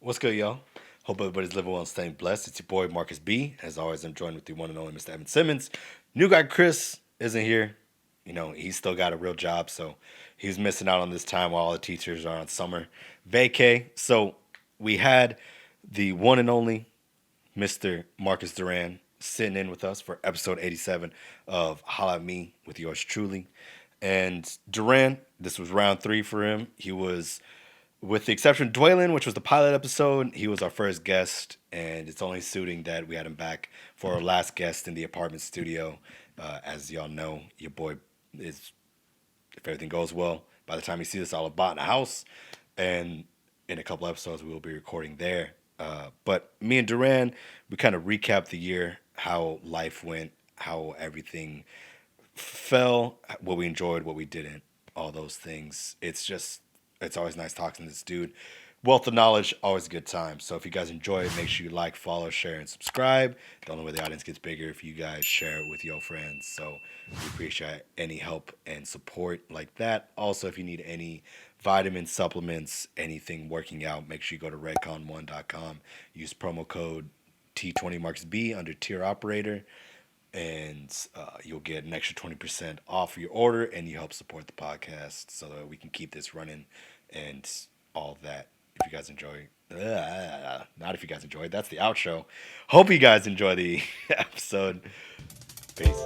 What's good, y'all? Hope everybody's living well and staying blessed. It's your boy Marcus B. As always, I'm joined with the one and only Mr. Evan Simmons. New guy Chris isn't here. You know, he's still got a real job, so he's missing out on this time while all the teachers are on summer vacay. So we had the one and only Mr. Marcus Duran sitting in with us for episode 87 of Holla at Me with yours truly. And Duran, this was round 3 for him. He was, with the exception of Dwaylen, which was the pilot episode, he was our first guest, and it's only suiting that we had him back for our last guest in the apartment studio. As y'all know, your boy is, if everything goes well, by the time you see this, all about in the house, and in a couple episodes, we will be recording there. But me and Duran, we kind of recapped the year, how life went, how everything fell, what we enjoyed, what we didn't, all those things. It's always nice talking to this dude. Wealth of knowledge, always a good time. So if you guys enjoy it, make sure you like, follow, share, and subscribe. The only way the audience gets bigger if you guys share it with your friends. So we appreciate any help and support like that. Also, if you need any vitamins, supplements, anything working out, make sure you go to redcon1.com. Use promo code T20MarksB under tier operator, and you'll get an extra 20% off your order, and you help support the podcast so that we can keep this running and all that. If you guys enjoy, not if you guys enjoy, that's the outro. Hope you guys enjoy the episode. Peace.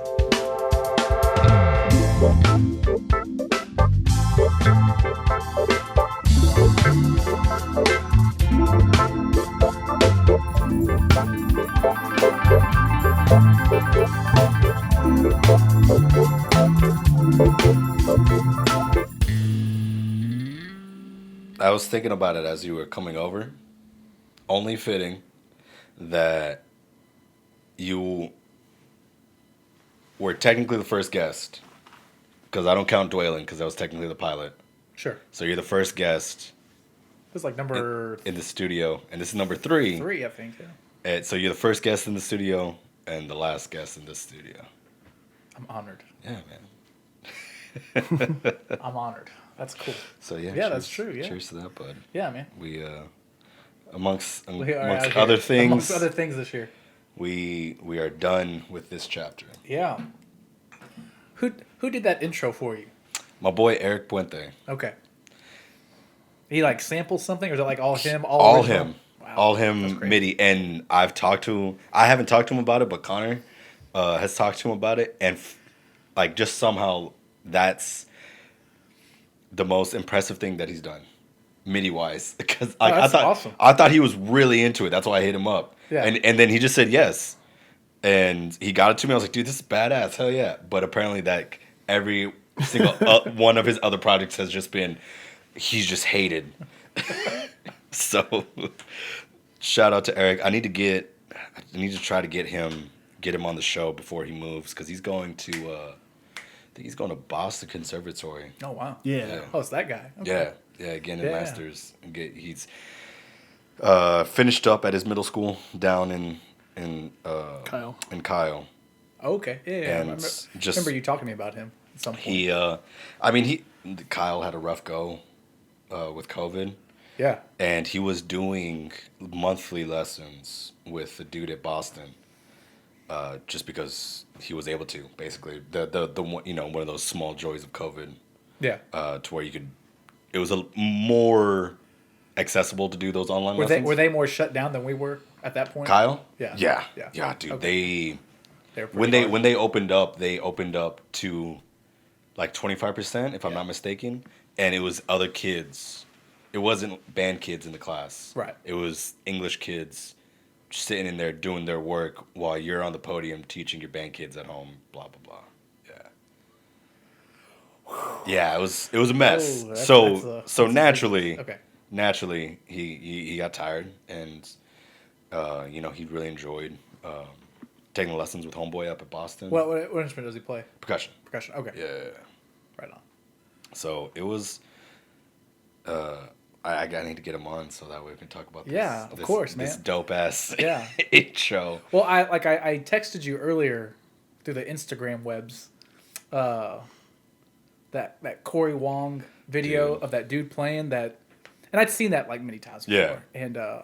I was thinking about it as you were coming over. Only fitting that you were technically the first guest, because I don't count Dwaylen because that was technically the pilot. Sure. So you're the first guest It's like number in the studio, and this is number 3. 3, I think. Yeah. And so you're the first guest in the studio and the last guest in this studio. I'm honored. Yeah, man. I'm honored. That's cool. So yeah, Yeah, that's true. Yeah. Cheers to that, bud. Yeah, man. We amongst We are amongst out other here. things, Amongst other things this year. we are done with this chapter. Yeah. Who did that intro for you? My boy Eric Puente. Okay. He like sampled something, or is it like all him? All original? him. Wow. All That's him great. MIDI. And I haven't talked to him about it, but Connor has talked to him about it. And like just somehow that's the most impressive thing that he's done, MIDI wise. Because like, that's awesome. I thought he was really into it. That's why I hit him up. Yeah. And then he just said yes. And he got it to me. I was like, dude, this is badass. Hell yeah. But apparently that every single one of his other projects has just been, he's just hated. So shout out to Eric. I need to try to get him on the show before he moves, because he's going to I think he's going to Boston Conservatory. Oh wow. Yeah. Oh, it's that guy. Okay. Yeah, getting his Yeah. masters. He's finished up at his middle school down in Kyle. in Kyle. Okay. Yeah. I And remember you talking to me about him at some point. Kyle had a rough go with COVID. Yeah. And he was doing monthly lessons with the dude at Boston, just because he was able to. Basically, the one of those small joys of COVID, Yeah. to where it was a more accessible to do those online lessons. Were they more shut down than we were at that point? Kyle? Yeah. Yeah, dude. Okay. They were When pretty hard. they opened up to like 25%, if I'm not mistaken, and it was other kids. It wasn't band kids in the class. Right. It was English kids sitting in there doing their work while you're on the podium teaching your band kids at home, blah blah blah. Yeah. Yeah, it was a mess. Oh, that's so a naturally, okay. he got tired, and he really enjoyed taking lessons with Homeboy up at Boston. What instrument does he play? Percussion. Percussion. Okay. Yeah. Right on. So it was. I need to get him on so that way we can talk about this. Yeah, of course, This man. dope ass Yeah. show. Well, I texted you earlier through the Instagram webs, that Corey Wong video Dude. of that dude playing that And I'd seen that like many times before. Yeah. And I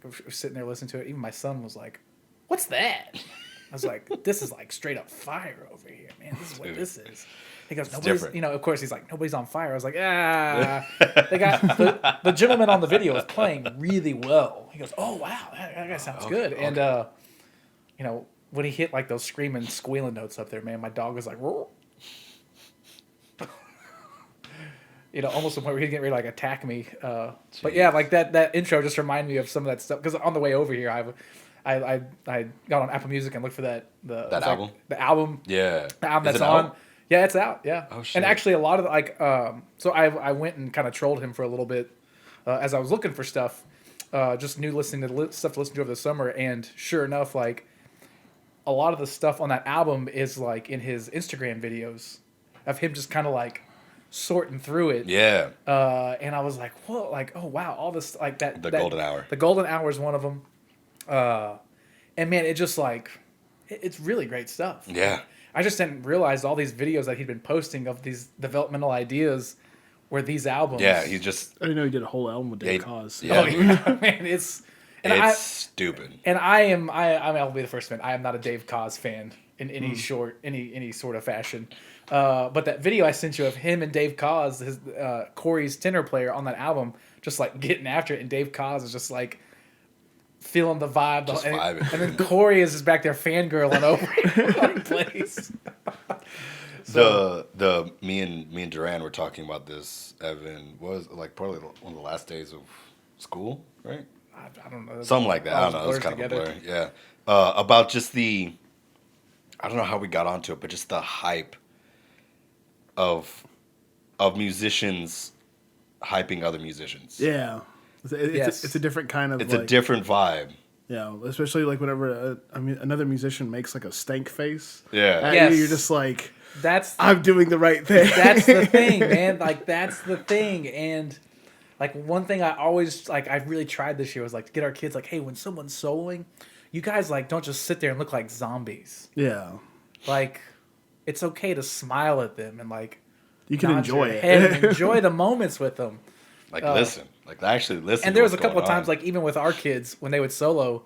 was sitting there listening to it. Even my son was like, "What's that?" I was like, "This is like straight up fire over here, man. This is what this is." He goes, "Nobody's," different. you know. Of course, he's like, "Nobody's on fire." I was like, "Ah." They got the gentleman on the video is playing really well. He goes, "Oh wow, that guy sounds good." And you know, when he hit like those screaming, squealing notes up there, man, my dog was like, "Roar." You know, almost to the point where he's getting ready to like attack me. But yeah, like that intro just reminded me of some of that stuff. Because on the way over here, I got on Apple Music and looked for that album. Like, the album. Yeah. The album Is that's it on. out? Yeah, it's out. Yeah. Oh shit. And actually, a lot of so I went and kind of trolled him for a little bit as I was looking for stuff, just listening to stuff to listen to over the summer. And sure enough, like a lot of the stuff on that album is like in his Instagram videos of him just kind of like sorting through it. Yeah. And I was like, whoa, like, oh wow, all this like that. The Golden Hour. The Golden Hour is one of them. And man, it just like, it's really great stuff. Yeah. I just didn't realize all these videos that he'd been posting of these developmental ideas were these albums. Yeah, he just. I didn't know he did a whole album with Dave Cause. Yeah. Oh yeah, man, it's stupid. And I'll be the first fan. I am not a Dave Cause fan in any any sort of fashion. But that video I sent you of him and Dave Cause, his Corey's tenor player on that album, just like getting after it, and Dave Cause is just like feeling the vibe, Just and vibing. then Corey is just back there fangirling over it while he plays. The me and Duran were talking about this. Evan was like probably one of the last days of school, right? I don't know. Something like that. I don't know. It was kind of a blur. Yeah. About just I don't know how we got onto it, but just the hype of musicians hyping other musicians. Yeah. It's a different kind of. It's a different vibe. Yeah, especially like whenever another musician makes like a stank face. Yeah. At Yes. you, you're just like, I'm doing the right thing. That's the thing, man. Like that's the thing. And like one thing I always like I really tried this year was like to get our kids like, hey, when someone's soloing, you guys like don't just sit there and look like zombies. Yeah. Like it's okay to smile at them and like You can nod enjoy your it. head and enjoy the moments with them. Like listen. Like actually listen. And to there was a what's couple of going times on. like even with our kids when they would solo,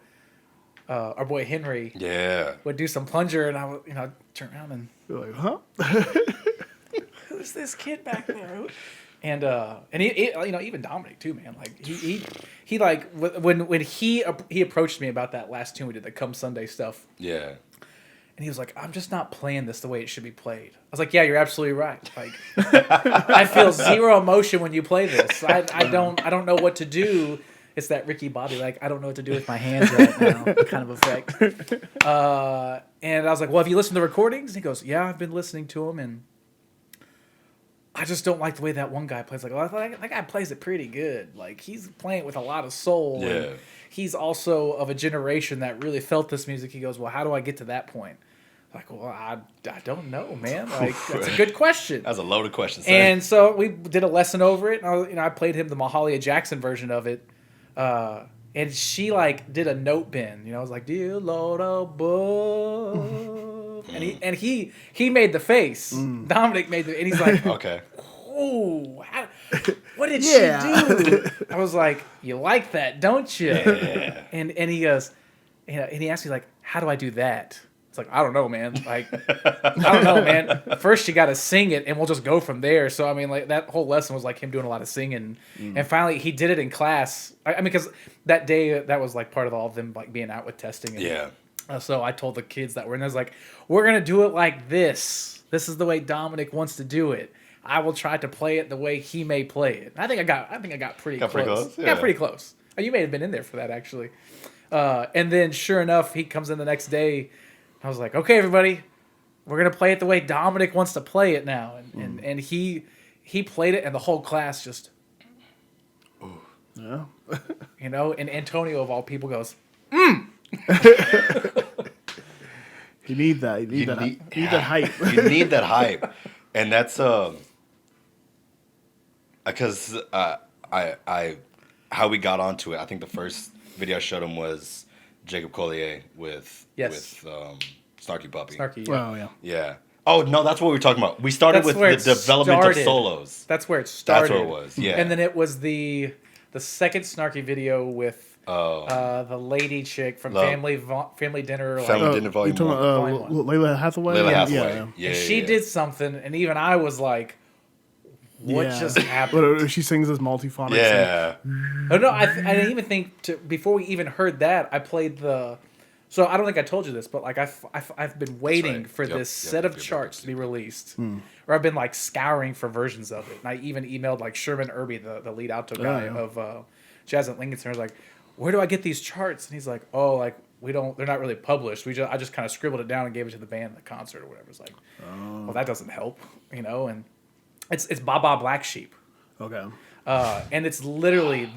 our boy Henry Yeah. would do some plunger and I would turn around and You're like, huh? who's this kid back there? And he even Dominic too, man. Like he like when he approached me about that last tune we did, the Come Sunday stuff, Yeah. and he was like, "I'm just not playing this the way it should be played." I was like, "Yeah, you're absolutely right. Like, I feel zero emotion when you play this. I don't know what to do." It's that Ricky Bobby, like, I don't know what to do with my hands right now kind of effect. And I was like, well, have you listened to the recordings? And he goes, yeah, I've been listening to them, and I just don't like the way that one guy plays. Like, well, that guy plays it pretty good. Like, he's playing it with a lot of soul. Yeah. And he's also of a generation that really felt this music. He goes, well, how do I get to that point? Like, well, I don't know, man. Like, that's a good question. That's a loaded question, sir. And so we did a lesson over it. And I played him the Mahalia Jackson version of it. And she like did a note bend, I was like, dear Lord above, and he made the face. Dominic made and he's like, okay. Oh, what did Yeah. she do? I was like, you like that, don't you? Yeah. And he goes, and he asked me like, how do I do that? It's like, I don't know, man. Like, I don't know, man. First, you got to sing it, and we'll just go from there. So, I mean, like, that whole lesson was, like, him doing a lot of singing. And finally, he did it in class. I mean, because that day, that was, like, part of all of them, like, being out with testing. And, Yeah. So I told the kids that were in there, I was like, we're going to do it like this. This is the way Dominic wants to do it. I will try to play it the way he may play it. And I think I got pretty close. Pretty close? Yeah. Got pretty close. Oh, you may have been in there for that, actually. And then, sure enough, he comes in the next day. I was like, okay, everybody, we're going to play it the way Dominic wants to play it now. And he played it, and the whole class just, Yeah. and Antonio, of all people, goes, You need that. You need that hype. You need that hype. And that's because I how we got onto it. I think the first video I showed him was Jacob Collier with Yes. Snarky Puppy. Snarky. Oh, yeah. Yeah. Oh no, that's what we were talking about. We started That's with where the it development started. of solos. That's where it started. That's where it was, yeah. And then it was the second snarky video with Oh. the lady chick from Love. Family Dinner. Family like, Dinner You Volume talking 1. about Volume one. Layla Hathaway? Layla Yeah, Hathaway. yeah. Yeah, and yeah, she yeah. did something, and even I was like, "What Yeah. just happened?" What, she sings this multiphonic. Yeah. Oh no, I didn't even think before we even heard that. I played the. So I don't think I told you this, but like I've been waiting right. for Yep, this yep, set of yep, charts to be released, or I've been like scouring for versions of it. And I even emailed like Sherman Irby, the lead alto guy yeah. of Jazz at Lincoln Center. I was like, where do I get these charts? And he's like, oh, like we don't. They're not really published. I just kind of scribbled it down and gave it to the band at the concert or whatever. It's like, well, that doesn't help, you know. And it's Baba Black Sheep. Okay. And it's literally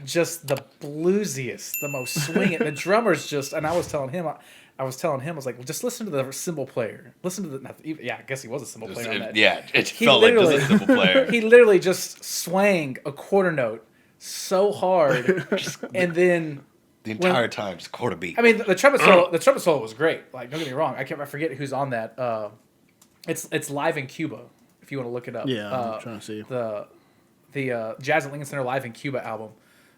just the bluesiest, the most swinging. The drummer's just, and I was telling him, I was like, well, just listen to the cymbal player. Listen to I guess he was a cymbal player on that. Yeah, it He felt like literally- this is a simple player. He literally just swang a quarter note so hard, and then The entire time, just quarter beat. I mean the trumpet solo was great. Like don't get me wrong, I forget who's on that. It's live in Cuba if you want to look it up. Yeah, I'm trying to see. The Jazz at Lincoln Center Live in Cuba album.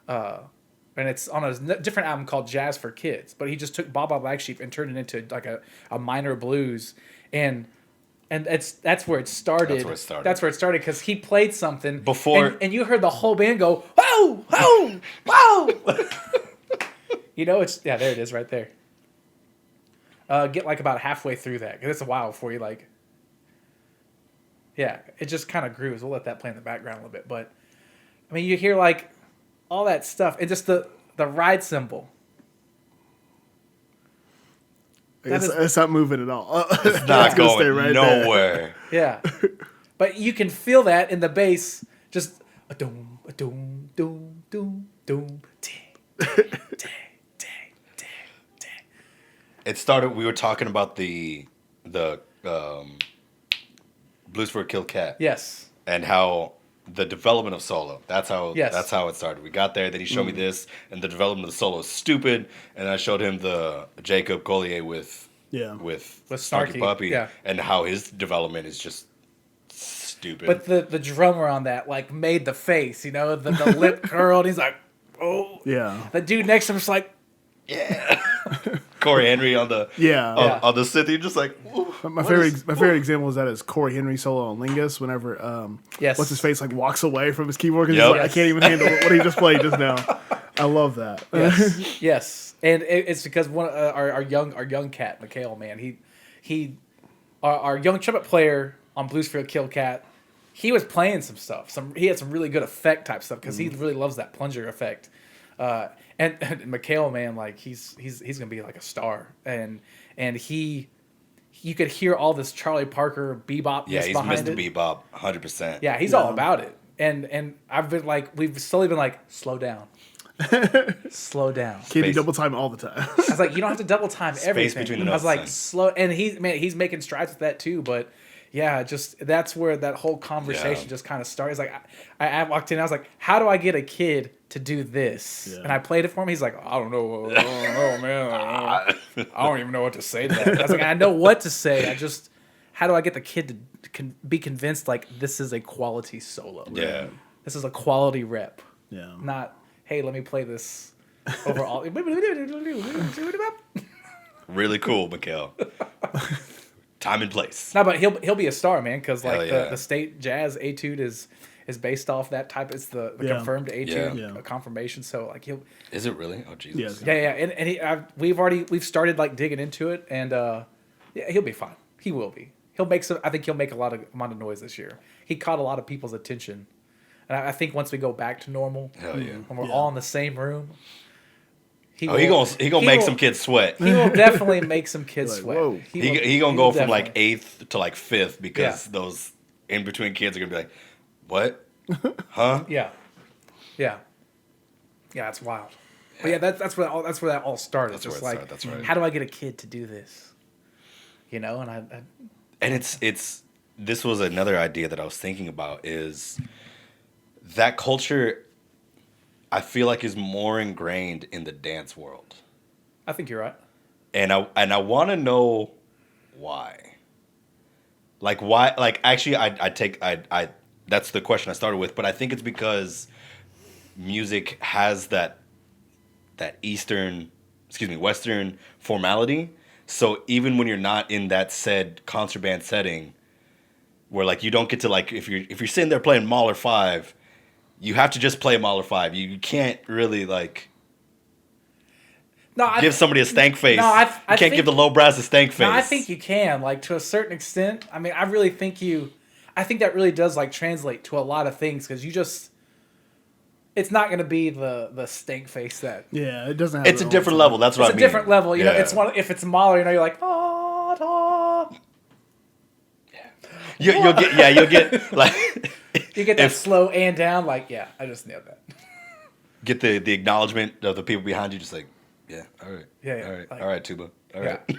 And it's on a different album called Jazz for Kids. But he just took Baba Black Sheep and turned it into like a minor blues. And that's where it started. That's where it started because he played something Before- and you heard the whole band go, whoa, whoa, whoa. You know, there it is right there. Get like about halfway through that because it's a while before you like. Yeah, it just kind of grooves. We'll let that play in the background a little bit, but I mean, you hear like all that stuff, and just the ride cymbal. It's not moving at all. It's not gonna stay going right nowhere. Yeah, but you can feel that in the bass, just a doom, doom, doom, doom, doom, ding, ding, ding, ding, ding. It started. We were talking about the Blues for a Kill Cat. Yes. And how the development of solo. That's how it started. We got there, then he showed me this, and the development of the solo is stupid. And I showed him the Jacob Collier with Snarky Puppy, yeah. and how his development is just stupid. But the drummer on that like made the face, you know, the lip curled. He's like, oh Yeah. The dude next to him is like, yeah. Corey Henry on the on the synth, you're just like, my favorite example of that is Corey Henry solo on Lingus. Whenever Yes. what's his face like walks away from his keyboard because Yep. he's like, I can't even handle what he just played just now. I love that. yes, yes, and it's because one our young cat Mikhail, man, our young trumpet player on Blues for a Kill Cat, he was playing some stuff. He had some really good effect type stuff because he really loves that plunger effect. And Mikhail, man, like he's gonna be like a star, and you could hear all this Charlie Parker bebop. yeah, he's behind Mr. it. Bebop, 100%. Yeah, he's all about it, and I've been like, we've slowly been like, slow down, slow down. Can't do Space. double time all the time. I was like, you don't have to double time everything. between the I was notes, like, son. slow, and he's making strides with that too. But yeah, just that's where that whole conversation Yeah. just kind of started. It's like I walked in, I was like, how do I get a kid to do this? Yeah. And I played it for him. He's like, I don't know, man, I don't even know what to say to that. I was like, I know what to say. How do I get the kid to be convinced like this is a quality solo? Yeah. This is a quality rep. Yeah. Not, hey, let me play this over all. Really cool, Mikhail. Time and place. No, but he'll be a star, man, because like Hell yeah. the state jazz etude is based off that type. It's the Yeah. confirmed etude Yeah. confirmation. So like he'll Is it really? Oh, Jesus. Yeah. yeah, and we've started like digging into it, and yeah, he'll be fine. He will be. I think he'll make a lot of noise this year. He caught a lot of people's attention, and I think once we go back to normal, Hell yeah. when we're all in the same room, he Gonna make some kids sweat. He will definitely make some kids Like, sweat. whoa. He gonna will go from like definitely. 8th to like 5th because Yeah. those in between kids are gonna be like, what? Huh? Yeah, it's wild. But yeah, that's where that all started. That's It's just where it like, started, that's right. how do I get a kid to do this? You know, and I And this was another idea that I was thinking about is that culture I feel like is more ingrained in the dance world. think you're right. And I want to know why. Like why? Like actually, I that's the question I started with, but I think it's because music has that Western formality. So even when you're not in that said concert band setting, where like you don't get to like if you're sitting there playing Mahler 5, you have to just play Mahler 5. You can't really like No, give somebody a stank face. No, I you can't think, give the low brass a stank face. No, I think you can, like to a certain extent. I mean, I really think I think that really does like translate to a lot of things because you just, it's not going to be the stank face that. Yeah, it doesn't. Have It's a different level. That's what I mean. It's a different level. You know, Yeah. it's one. If it's Mahler, you know, you're like, oh, oh. You'll get like You get that slow and down. Like, yeah, I just nailed that. get the acknowledgement of the people behind you, just like, yeah, all right, Yeah, all right, like- all right, tuba, all Yeah. right.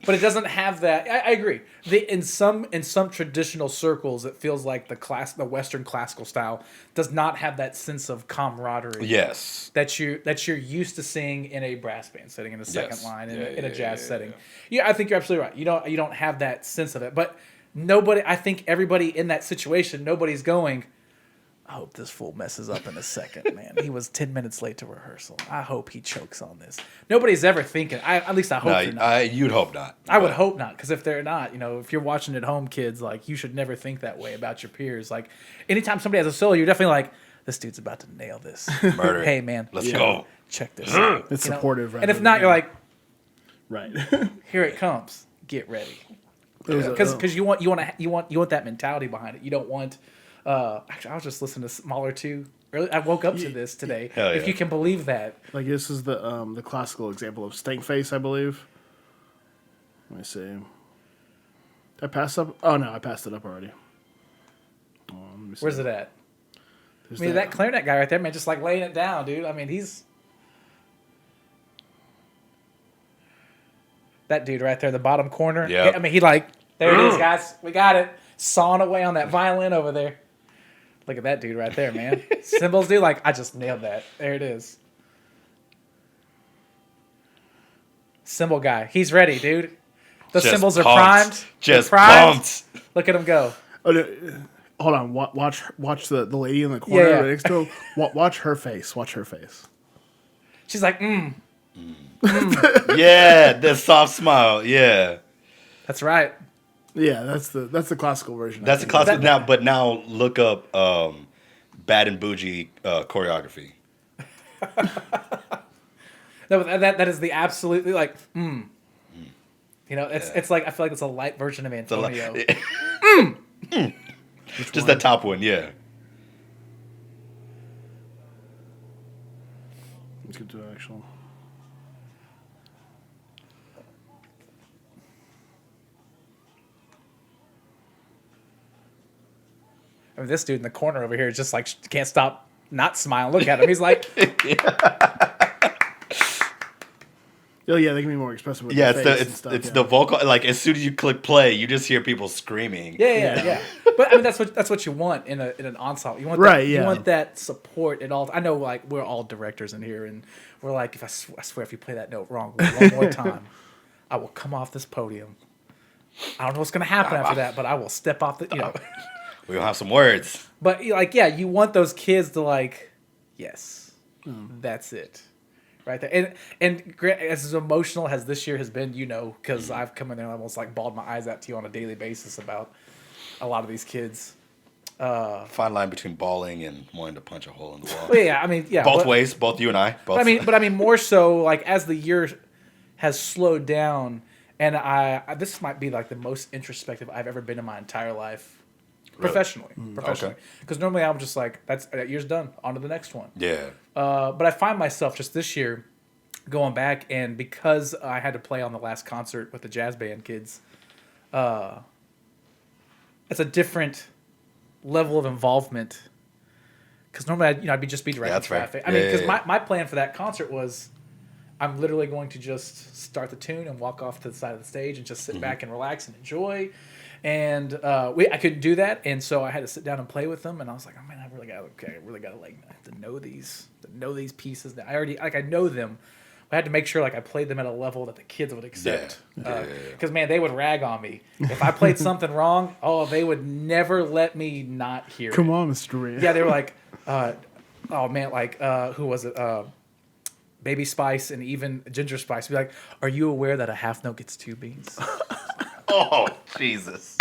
But it doesn't have that. I agree. In some traditional circles, it feels like the Western classical style does not have that sense of camaraderie. Yes. That you're used to seeing in a brass band setting, in a second Yes. line, Yeah, in a yeah, jazz yeah, setting. Yeah, I think you're absolutely right. You don't have that sense of it. But nobody. I think everybody in that situation, nobody's going, I hope this fool messes up in a second, man. He was 10 minutes late to rehearsal. I hope he chokes on this. Nobody's ever thinking. At least I hope they're not. You'd hope not. I would hope not, because if they're not, if you're watching at home, kids, like, you should never think that way about your peers. Like, anytime somebody has a solo, you're definitely like, this dude's about to nail this. Murder. Hey, man. Let's go. Check this out. It's You know? supportive, And if rather not, than- you're like, Right. here it comes. Get ready. It was a- Because you want that mentality behind it. You don't want. Actually, I was just listening to Mahler too. I woke up to this today. Hell If yeah. you can believe that. Like this is the classical example of stank face, I believe. Let me see. Did I pass up? Oh no, I passed it up already. Let me see. Where's it at? There's I mean, that clarinet guy right there, man, just like laying it down, dude. I mean, he's that dude right there in the bottom corner. Yeah. I mean, there it is, guys. We got it. Sawing away on that violin over there. Look at that dude right there, man. Cymbals, dude. Like, I just nailed that. There it is. Cymbal guy. He's ready, dude. The Just cymbals are pumped. primed. They're Just primed. pumped. Look at him go. Oh, no, hold on. Watch the lady in the corner Yeah. right next to him. Watch her face. Watch her face. She's like, Yeah, the soft smile. Yeah, That's right. Yeah, that's the classical version. I that's a think. classic. Now, but now look up Bad and Bougie choreography. No, that is the absolutely like, it's like, I feel like it's a light version of Antonio. Just that top one, yeah. Let's get to the actual. I mean, this dude in the corner over here is just like, can't stop not smiling. Look at him. He's like, Oh yeah, they can be more expressive with Yeah, the it's face the and stuff, it's yeah. the vocal. Like as soon as you click play, you just hear people screaming. yeah. But I mean, that's what you want in an ensemble. You want Right, You yeah. want that support at all. I know, like, we're all directors in here, and we're like, if I swear, if you play that note wrong one more time, I will come off this podium. I don't know what's gonna happen after that, but I will step off the. We're gonna have some words. But like, yeah, you want those kids to like, yes, that's it, right there. And as emotional as this year has been, because I've come in there and almost like bawled my eyes out to you on a daily basis about a lot of these kids. Fine line between bawling and wanting to punch a hole in the wall. Well, yeah, I mean, yeah, Both but- ways, both you and I. Both. But I mean, more so like as the year has slowed down, and this might be like the most introspective I've ever been in my entire life. Professionally, Okay. because normally I'm just like, that year's done, on to the next one. Yeah. But I find myself just this year going back, and because I had to play on the last concert with the jazz band kids, it's a different level of involvement. Because normally, I'd just be directing that's fair. traffic. I mean, Yeah, because yeah. my plan for that concert was, I'm literally going to just start the tune and walk off to the side of the stage and just sit back and relax and enjoy. And I couldn't do that, and so I had to sit down and play with them. And I was like, oh man, I really gotta like to know these pieces. I know them, I had to make sure like I played them at a level that the kids would accept. Yeah. Because man, they would rag on me if I played something wrong. Oh, they would never let me not hear Come it. on, Mr. Ray. Yeah, they were like, oh man, like who was it? Baby Spice and even Ginger Spice. Be like, are you aware that a half note gets 2 beats? Oh, Jesus.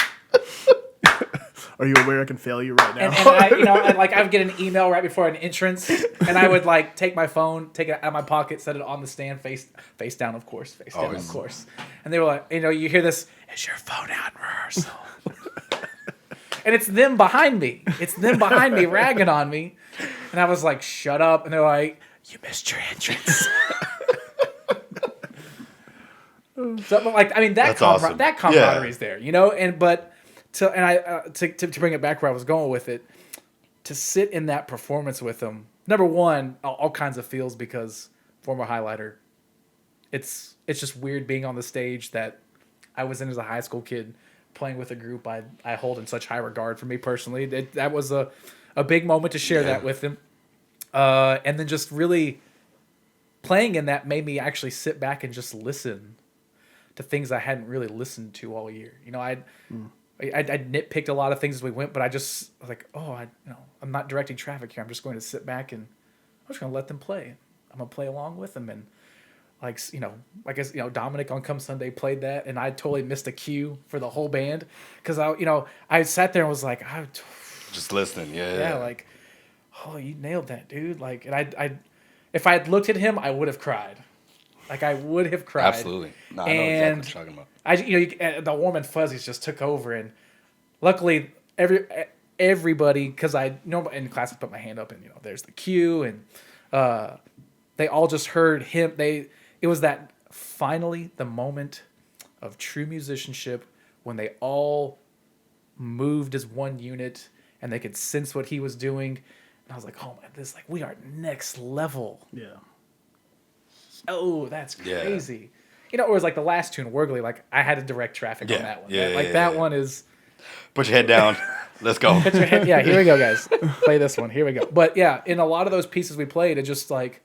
Are you aware I can fail you right now? And I, and like I would get an email right before an entrance, and I would like take my phone, take it out of my pocket, set it on the stand, face down, of course, face down, of course. And they were like, you hear this? Is your phone out in rehearsal? And it's them behind me. It's them behind me ragging on me, and I was like, shut up. And they're like, you missed your entrance. So like, I mean, That's awesome. that camaraderie is there, to bring it back where I was going with it, to sit in that performance with them. Number one, all kinds of feels because former highlighter. It's just weird being on the stage that I was in as a high school kid, playing with a group I hold in such high regard. For me personally, that was a big moment to share that with them, and then just really playing in that made me actually sit back and just listen to things I hadn't really listened to all year. I nitpicked a lot of things as we went, but I was like, I'm not directing traffic here. I'm just going to sit back and I'm just going to let them play. I'm going to play along with them. And I guess Dominic on Come Sunday played that, and I totally missed a cue for the whole band. Cause I sat there and was like, just listening. Yeah. Like, oh, you nailed that, dude. Like, and I if I had looked at him, I would have cried. Like I would have cried. Absolutely. No, I know exactly what you're talking about. The warm and fuzzies just took over, and luckily everybody, because I in class I put my hand up, and there's the cue, and they all just heard him. It was that finally the moment of true musicianship when they all moved as one unit and they could sense what he was doing. And I was like, oh man, we are next level. Yeah. Oh, that's crazy. It was like the last tune, Wurgly, like I had to direct traffic on that one. That one is... Put your head down. Let's go. Put your head... Yeah, here we go, guys. Play this one. Here we go. But yeah, in a lot of those pieces we played, it just like...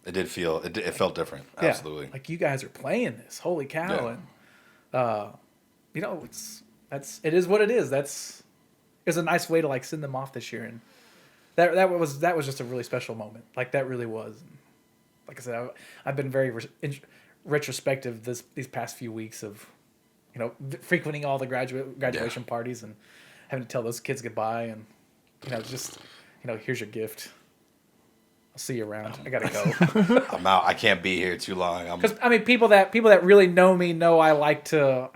It did feel... It felt different. Absolutely. Like you guys are playing this. Holy cow. Yeah. And, it is what it is. It's a nice way to like send them off this year. And that was just a really special moment. Like that really was. Like I said, I've been very retrospective these past few weeks of, frequenting all the graduation parties and having to tell those kids goodbye and, here's your gift. I'll see you around. I gotta go. I'm out. I can't be here too long. Because people that really know me know I like to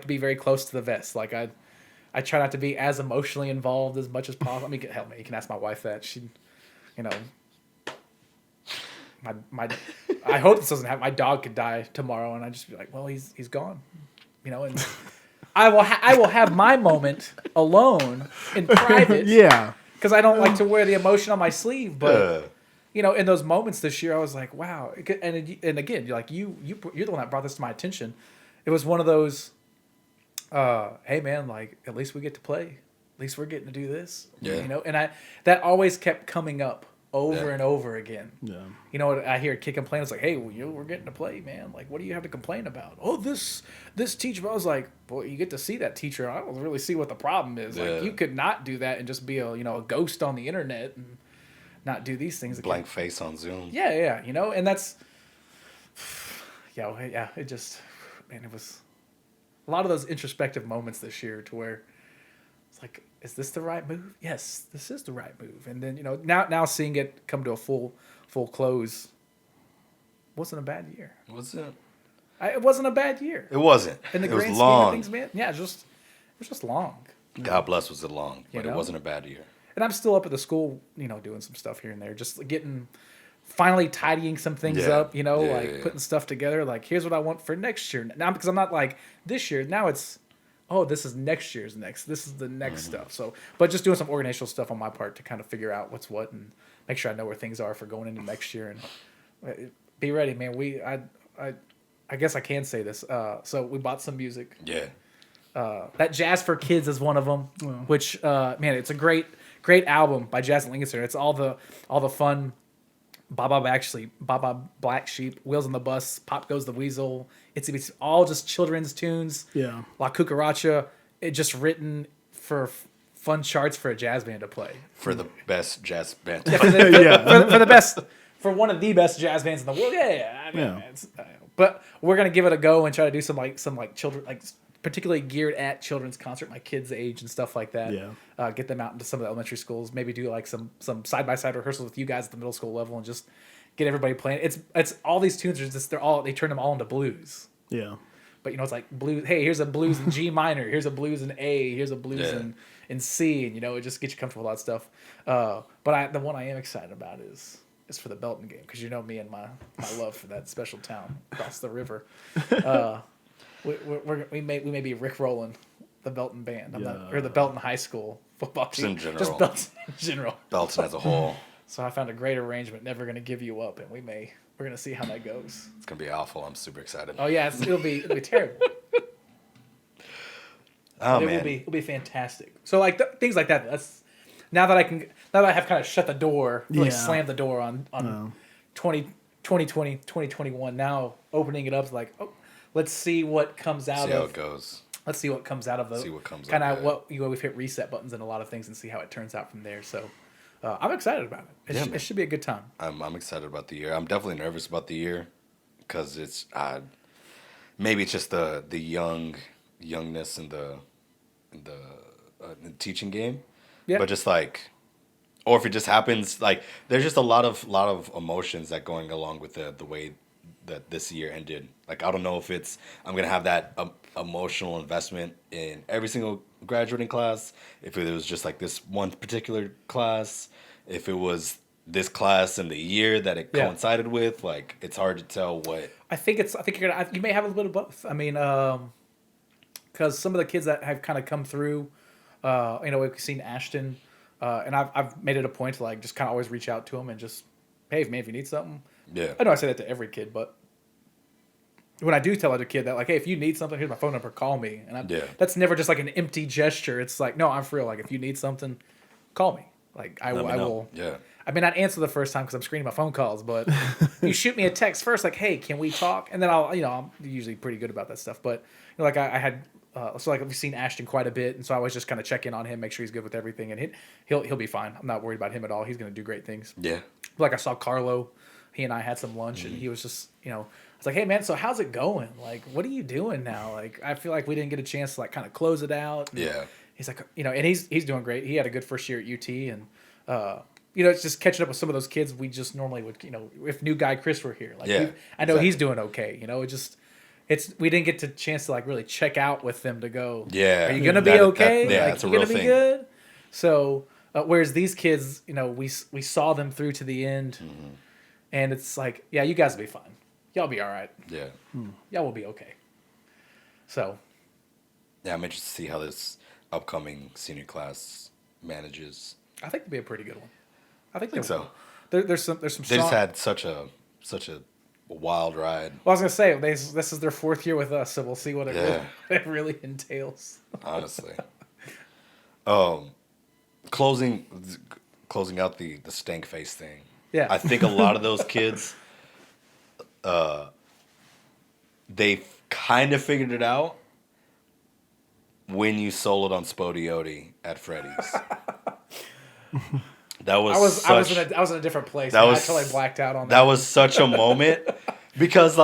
be very close to the vest. Like I try not to be as emotionally involved as much as possible. I mean, hell, man, you can ask my wife that. She, I hope this doesn't happen. My dog could die tomorrow, and I'd just be like, well, he's gone, and I will have my moment alone in private. Yeah. Because I don't like to wear the emotion on my sleeve, but in those moments this year, I was like, wow. And again, you're the one that brought this to my attention. It was one of those, hey man, like at least we get to play. At least we're getting to do this. Yeah. And that always kept coming up over and over again. Yeah. I hear a kid complain. It's like, hey, we're getting to play, man. Like, what do you have to complain about? Oh, this teacher. I was like, boy, you get to see that teacher. I don't really see what the problem is. Like, you could not do that and just be a ghost on the internet and not do these things. Blank face on Zoom. Yeah. And that's, it just, man, it was a lot of those introspective moments this year to where it's like, is this the right move? Yes, this is the right move. And then, now seeing it come to a full close wasn't a bad year. Was it? It wasn't a bad year. It wasn't. In the it was grand long. scheme of things, man. Yeah, it was just long. God bless was it long, but it wasn't a bad year. And I'm still up at the school, doing some stuff here and there, just finally tidying some things up, putting stuff together. Like, here's what I want for next year. Now, because I'm not like this year. Now it's, this is next year's next. This is the next stuff. So, but just doing some organizational stuff on my part to kind of figure out what's what and make sure I know where things are for going into next year and be ready, man. I guess I can say this. So we bought some music. Yeah. That Jazz for Kids is one of them, which man, it's a great album by Jazz and Lincoln Center. It's all the fun Baba Black Sheep, Wheels on the Bus, Pop Goes the Weasel. It's all just children's tunes. Yeah. La Cucaracha, it just written for fun charts for a jazz band to play. For the best jazz band. For the best, for one of the best jazz bands in the world. I mean, Yeah. but we're gonna give it a go and try to do some children, like particularly geared at children's concert, my kids' age and stuff like that. Yeah. Get them out into some of the elementary schools. Maybe do like some side by side rehearsals with you guys at the middle school level and just get everybody playing. It's all these tunes are just they turn them all into blues. Yeah. But it's like blues. Hey, here's a blues in G minor. Here's a blues in A. Here's a blues in C. And it just gets you comfortable with that stuff. But the one I am excited about is for the Belton game, because me and my love for that special town across the river. We may be rickrolling the Belton band. Or the Belton High School football team. Just in general. Just Belton in general. Belton as a whole. So I found a great arrangement, Never Gonna Give You Up, and we're gonna see how that goes. It's gonna be awful. I'm super excited. Oh yeah, it'll be terrible. Oh It man. will be fantastic. So things like that. That's now that I have kind of shut the door, really slammed the door on 2020, 2021. Now opening it up is like, let's see what comes out See how of. it goes. Let's see what comes out of the. See what comes kind out, of yeah. what we've hit reset buttons in a lot of things and see how it turns out from there. So I'm excited about it. It should be a good time. I'm excited about the year. I'm definitely nervous about the year because it's maybe it's just the youngness in the teaching game. Yeah. But just or if it just happens, there's just a lot of emotions that going along with the way that this year ended. I don't know if I'm gonna have that emotional investment in every single graduating class. If it was just this one particular class, if it was this class and the year that it coincided with, it's hard to tell what. I think you may have a little bit of both. I mean, because some of the kids that have kind of come through, we've seen Ashton, and I've made it a point to just kind of always reach out to him and just, hey man, if you need something. Yeah. I know I say that to every kid, but when I do tell a kid that hey, if you need something, here's my phone number, call me. And that's never just an empty gesture. It's no, I'm for real. If you need something, call me. I will. Yeah. I may not answer the first time because I'm screening my phone calls, but you shoot me a text first, hey, can we talk? And then I'm usually pretty good about that stuff. But I had, we've seen Ashton quite a bit, and so I always just kind of check in on him, make sure he's good with everything, and he'll be fine. I'm not worried about him at all. He's going to do great things. Yeah. I saw Carlo, he and I had some lunch, and he was just, I was like, hey man, so how's it going? What are you doing now? I feel like we didn't get a chance to kind of close it out. And Yeah. he's like, and he's doing great. He had a good first year at UT, and it's just catching up with some of those kids we just normally would, if new guy Chris were here, I know he's doing okay. We didn't get the chance to really check out with them to go. Yeah. Are you gonna be okay? That's a you real gonna be thing. good? So whereas these kids, we saw them through to the end, and it's you guys will be fine. Y'all be all right. Yeah. Y'all will be okay. So. Yeah, I'm interested to see how this upcoming senior class manages. I think it'll be a pretty good one. I think so. There's some. They just had such a wild ride. Well, I was gonna say this is their fourth year with us, so we'll see what it really entails. Honestly. Closing out the stank face thing. Yeah. I think a lot of those kids, they kind of figured it out when you soloed on Spodioti at Freddy's. That was I was in a different place. That I was totally blacked out on that. That was such a moment because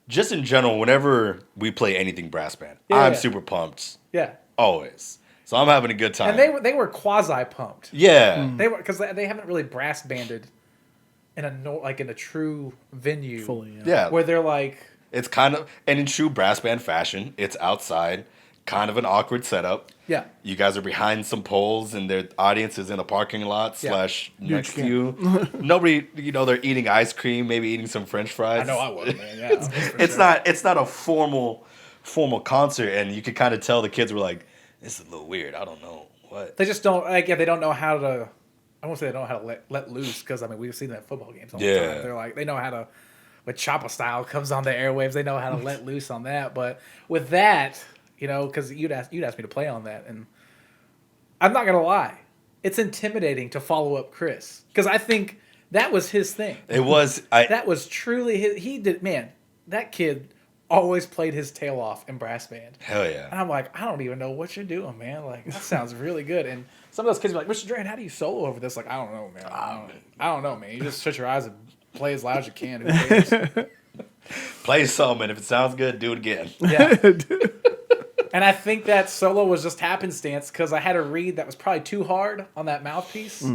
just in general, whenever we play anything brass band, I'm super pumped. Yeah. Always. So I'm having a good time. And they were quasi pumped. Yeah. They were because they haven't really brass banded in a true venue. Fully. Yeah. Where they're It's kind of, and in true brass band fashion, it's outside, kind of an awkward setup. Yeah. You guys are behind some poles, and their audience is in a parking lot / next to you. Nobody, they're eating ice cream, maybe eating some French fries. I know I would, man. Yeah. It's not a formal concert, and you could kind of tell the kids were like, "This is a little weird. I don't know what." They just don't they don't know how to. I won't say they don't know how to let loose because we've seen that at football games all the time. They're they know how to. When Choppa Style comes on the airwaves, they know how to let loose on that. But with that, because you'd asked me to play on that, and I'm not gonna lie, it's intimidating to follow up Chris because I think That was his thing. It was. That was truly his. He did, man. That kid always played his tail off in brass band. Hell yeah. And I'm like, I don't even know what you're doing, man. Like, that sounds really good. And some of those kids are like, Mr. Duran, how do you solo over this? Like, I don't know, man. I don't know, man. You just shut your eyes and play as loud as you can. Who cares? Play some, and if it sounds good, do it again. Yeah. And I think that solo was just happenstance because I had a reed that was probably too hard on that mouthpiece.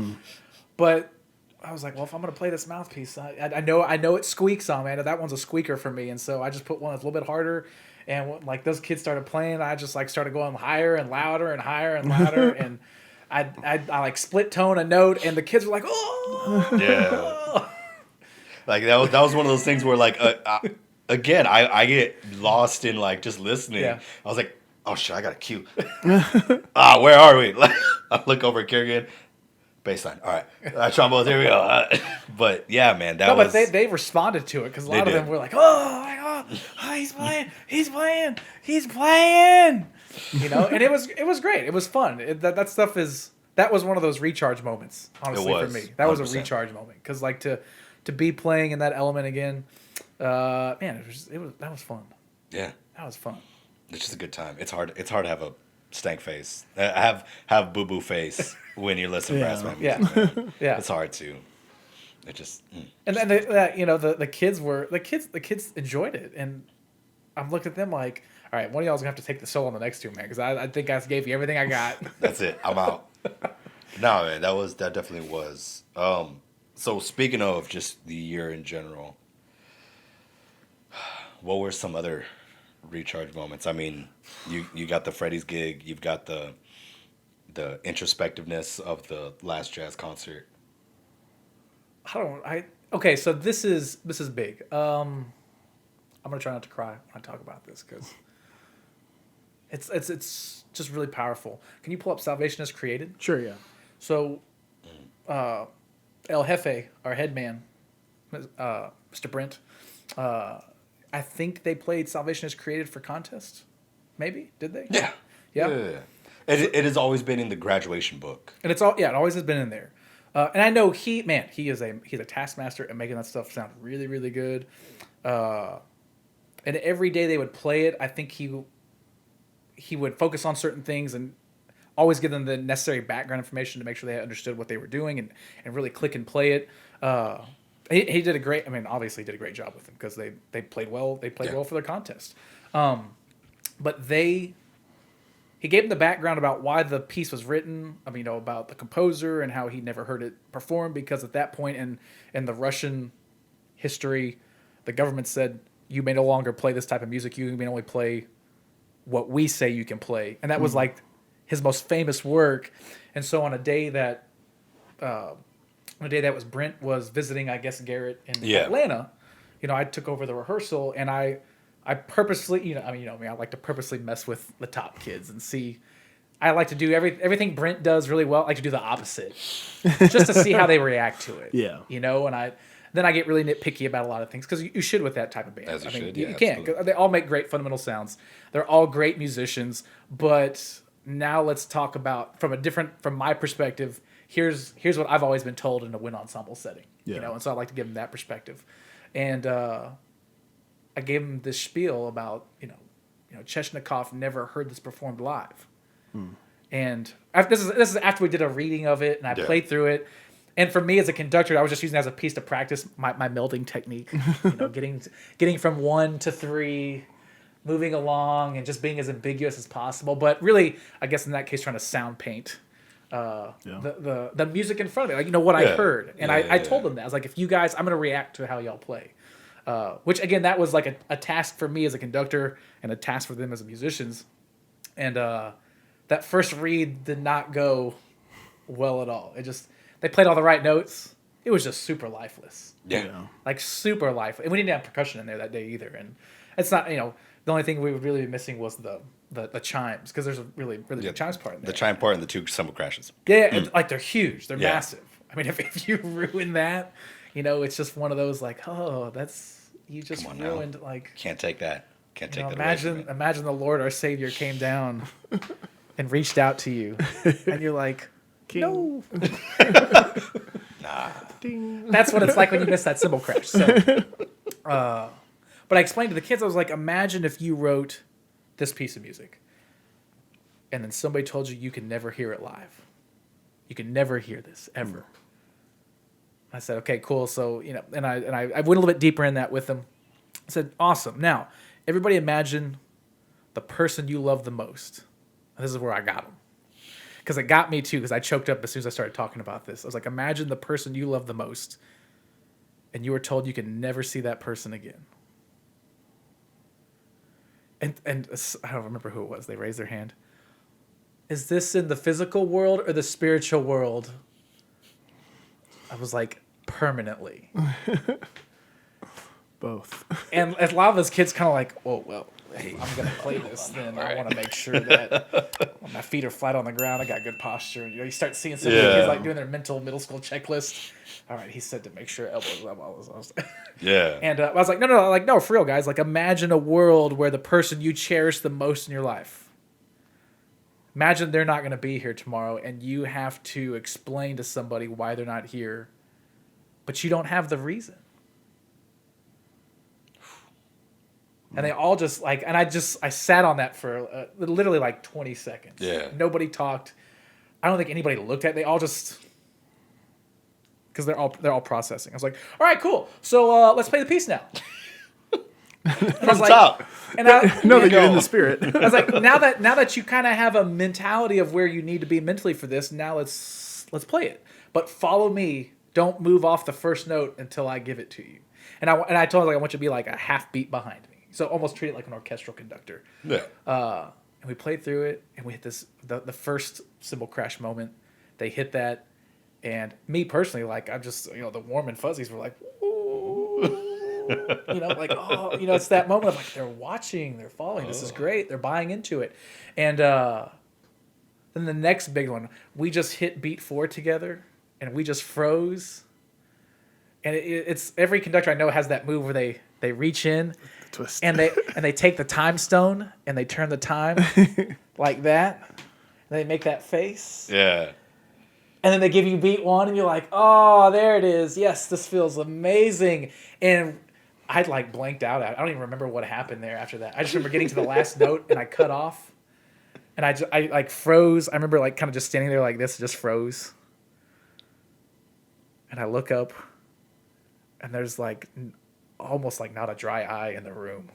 But I was like, well, if I'm going to play this mouthpiece, I know it squeaks on, man. That one's a squeaker for me. And so I just put one that's a little bit harder. And like those kids started playing, I just like started going higher and louder and higher and louder. And I like split tone a note, and the kids were like, oh. Yeah. Like that was one of those things where like again I get lost in like just listening. Yeah. I was like, oh shit, I got a cue. Where are we? Like, I look over at Kerrigan. Baseline. All right. Trombone. Here we go. But yeah, man, But they responded to it because a lot of them were like, "Oh my god, he's playing. You know, and it was great. It was fun. That stuff that was one of those recharge moments. Honestly, for me, that was 100%. a recharge moment because like to be playing in that element again, man, that was fun. Yeah, That was fun. it's just a good time. It's hard to have a stank face. Have boo boo face when you're listening to brass band music. Man. Yeah. It's hard to. It just. And then the kids enjoyed it, and I'm looking at them like, all right, one of y'all's gonna have to take the solo on the next two, man, because I think I gave you everything I got. That's it. I'm out. No, man, that definitely was. So speaking of just the year in general, what were some other recharge moments? I mean, you got the Freddie's gig, you've got the introspectiveness of the last jazz concert. Okay, so this is big. I'm gonna try not to cry when I talk about this because it's just really powerful. Can you pull up Salvation is Created? Sure, yeah. So, El Jefe, our head man, Mr. Brent, I think they played Salvation is Created for contest. Maybe did they? Yeah. It has always been in the graduation book. And it always has been in there. And I know he's a taskmaster at making that stuff sound really, really good. And every day they would play it, I think he would focus on certain things and always give them the necessary background information to make sure they understood what they were doing and really click and play it. He did a great, obviously he did a great job with them because they played well. They played well for their contest. But he gave them the background about why the piece was written. About the composer and how he never heard it performed because at that point in the Russian history, the government said, you may no longer play this type of music. You may only play what we say you can play. And that was like his most famous work. And so on a day that was Brent was visiting, I guess, Garrett in Atlanta, I took over the rehearsal and I purposely, I like to purposely mess with the top kids and see. I like to do everything Brent does really well. I like to do the opposite, just to see how they react to it. Yeah, and then I get really nitpicky about a lot of things because you should with that type of band. As you should, you can't. They all make great fundamental sounds. They're all great musicians. But now let's talk about from my perspective. Here's what I've always been told in a wind ensemble setting. Yeah. And so I like to give them that perspective. And I gave him this spiel about CHESHNIKOV never heard this performed live. And this is after we did a reading of it and I played through it. And for me as a conductor, I was just using it as a piece to practice my melding technique. Getting from 1 to 3, moving along and just being as ambiguous as possible. But really, I guess in that case, trying to sound paint the music in front of me, what I heard. And I told them that. I was like, if you guys, I'm going to react to how y'all play. Which again, that was like a task for me as a conductor and a task for them as musicians. And that first read did not go well at all. They played all the right notes. It was just super lifeless. Yeah. Like super lifeless. And we didn't have percussion in there that day either. And it's not, the only thing we would really be missing was the chimes because there's a really big chimes part in there. The chime part and the 2 cymbal crashes. Yeah, and, like they're huge. They're massive. If you ruin that, it's just one of those like, oh, you just ruined now. Like can't take that. Can't take that. Imagine the Lord our Savior came down and reached out to you, and you're like, no. Ding. That's what it's like when you miss that cymbal crash. So, but I explained to the kids, I was like, imagine if you wrote this piece of music and then somebody told you can never hear it live. You can never hear this ever. I said, okay, cool. So, and I went a little bit deeper in that with them. I said, awesome. Now, everybody imagine the person you love the most. And this is where I got them. Because it got me too, because I choked up as soon as I started talking about this. I was like, imagine the person you love the most and you were told you can never see that person again. And I don't remember who it was. They raised their hand. Is this in the physical world or the spiritual world? I was like, permanently. Both. And a lot of those kids kind of like, oh, well, hey, I'm going to play this, then I want to make sure that my feet are flat on the ground, I got good posture. You start seeing some of the kids like doing their mental middle school checklist. All right, he said to make sure elbows up. Yeah. And I was like, no, for real, guys. Like, imagine a world where the person you cherish the most in your life, imagine they're not going to be here tomorrow, and you have to explain to somebody why they're not here, but you don't have the reason. And they all just like, and I sat on that for literally like 20 seconds. Yeah. Nobody talked. I don't think anybody looked at it. They all just, because they're all processing. I was like, all right, cool. So let's play the piece now. From the top. And I No, that you're in the spirit. I was like, now that you kind of have a mentality of where you need to be mentally for this, now let's play it. But follow me. Don't move off the first note until I give it to you. And I told him, like, I want you to be like a half beat behind me. So almost treat it like an orchestral conductor. Yeah. And we played through it, and we hit the first cymbal crash moment. They hit that, and me personally, like, I'm just, the warm and fuzzies were like, ooh, like, oh, it's that moment of like, they're watching, they're following, this is great, they're buying into it. And then the next big one, we just hit beat 4 together, and we just froze. And it's every conductor I know has that move where they reach in, Twist. and they take the time stone and they turn the time like that. And they make that face. Yeah. And then they give you beat 1 and you're like, oh, there it is. Yes, this feels amazing. And I like blanked out. I don't even remember what happened there after that. I just remember getting to the last note and I cut off. And I like froze. I remember like kind of just standing there like this, just froze. And I look up and there's like almost like not a dry eye in the room.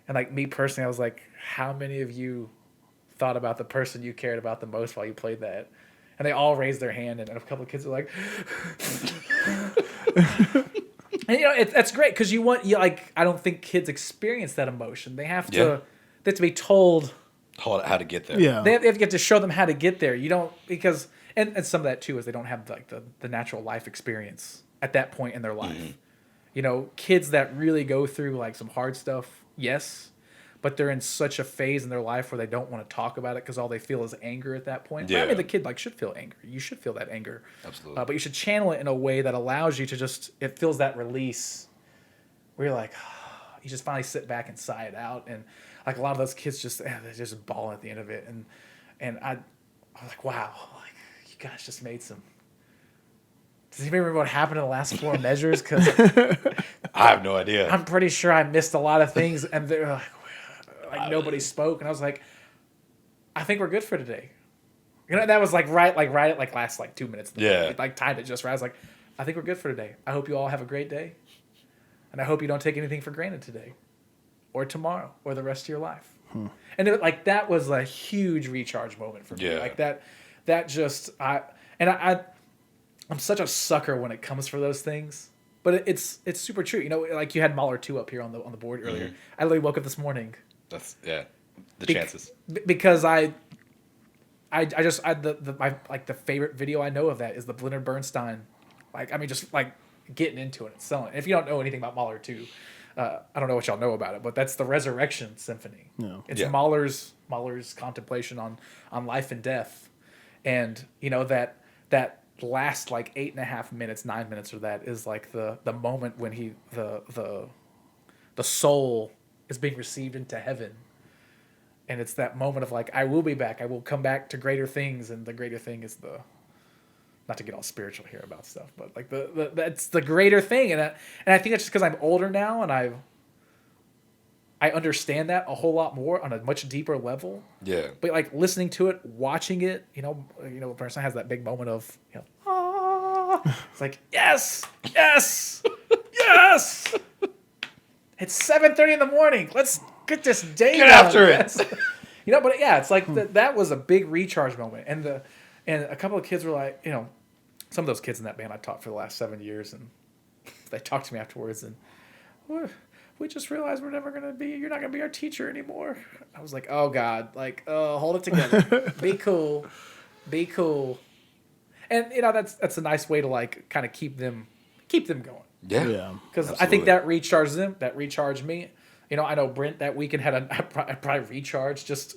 And like me personally, I was like, how many of you thought about the person you cared about the most while you played that? And they all raised their hand, and a couple of kids are like, and that's great because I don't think kids experience that emotion. They have to be told How to get there. Yeah. they have to get to show them how to get there. You don't, because and some of that too is they don't have like the natural life experience at that point in their life. Kids that really go through like some hard stuff, yes, but they're in such a phase in their life where they don't want to talk about it because all they feel is anger at that point. Yeah. I mean, the kid should feel anger. You should feel that anger. Absolutely. But you should channel it in a way that allows you to it feels that release where you're like, you just finally sit back and sigh it out. And like a lot of those kids they're just bawling at the end of it. And I was like, wow, like you guys just made some. Does anybody remember what happened in the last 4 measures? Because I have no idea. I'm pretty sure I missed a lot of things, and they're like nobody spoke, and I was like, I think we're good for today. That was like right at like last like 2 minutes. Yeah. Like timed it just right. I was like, I think we're good for today. I hope you all have a great day, and I hope you don't take anything for granted today, or tomorrow, or the rest of your life. And that was a huge recharge moment for me. Yeah. Like that just I'm such a sucker when it comes for those things, but it's super true. Like you had Mahler 2 up here on the board earlier. I literally woke up this morning. That's the chances. Because my favorite video I know of that is the Leonard Bernstein, just like getting into it and selling it. If you don't know anything about Mahler 2, I don't know what y'all know about it, but that's the Resurrection Symphony. No. It's Yeah. Mahler's contemplation on life and death, and that last like 8.5 minutes, 9 minutes of that is like the moment when the soul is being received into heaven. And it's that moment of like, I will be back. I will come back to greater things. And the greater thing is not to get all spiritual here about stuff, but like that's the greater thing, and I think that's just because I'm older now and I understand that a whole lot more on a much deeper level. Yeah. But like listening to it, watching it, a person has that big moment of, it's like, yes, yes, yes. It's 7:30 in the morning. Let's get this day Get done. after it. But yeah, it's like that was a big recharge moment. And a couple of kids were like, some of those kids in that band I taught for the last 7 years, and they talked to me afterwards, and we just realized you're not going to be our teacher anymore. I was like, oh God, hold it together. Be cool. And that's a nice way to like kind of keep them going. Yeah. Because I think that recharged them, that recharged me. I know Brent that weekend had a probably recharge just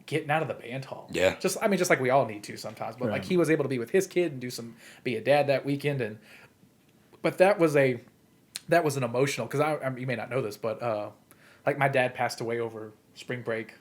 getting out of the band hall. Yeah. Just like we all need to sometimes. But like he was able to be with his kid and be a dad that weekend. But that was an emotional, because you may not know this, but like my dad passed away over spring break.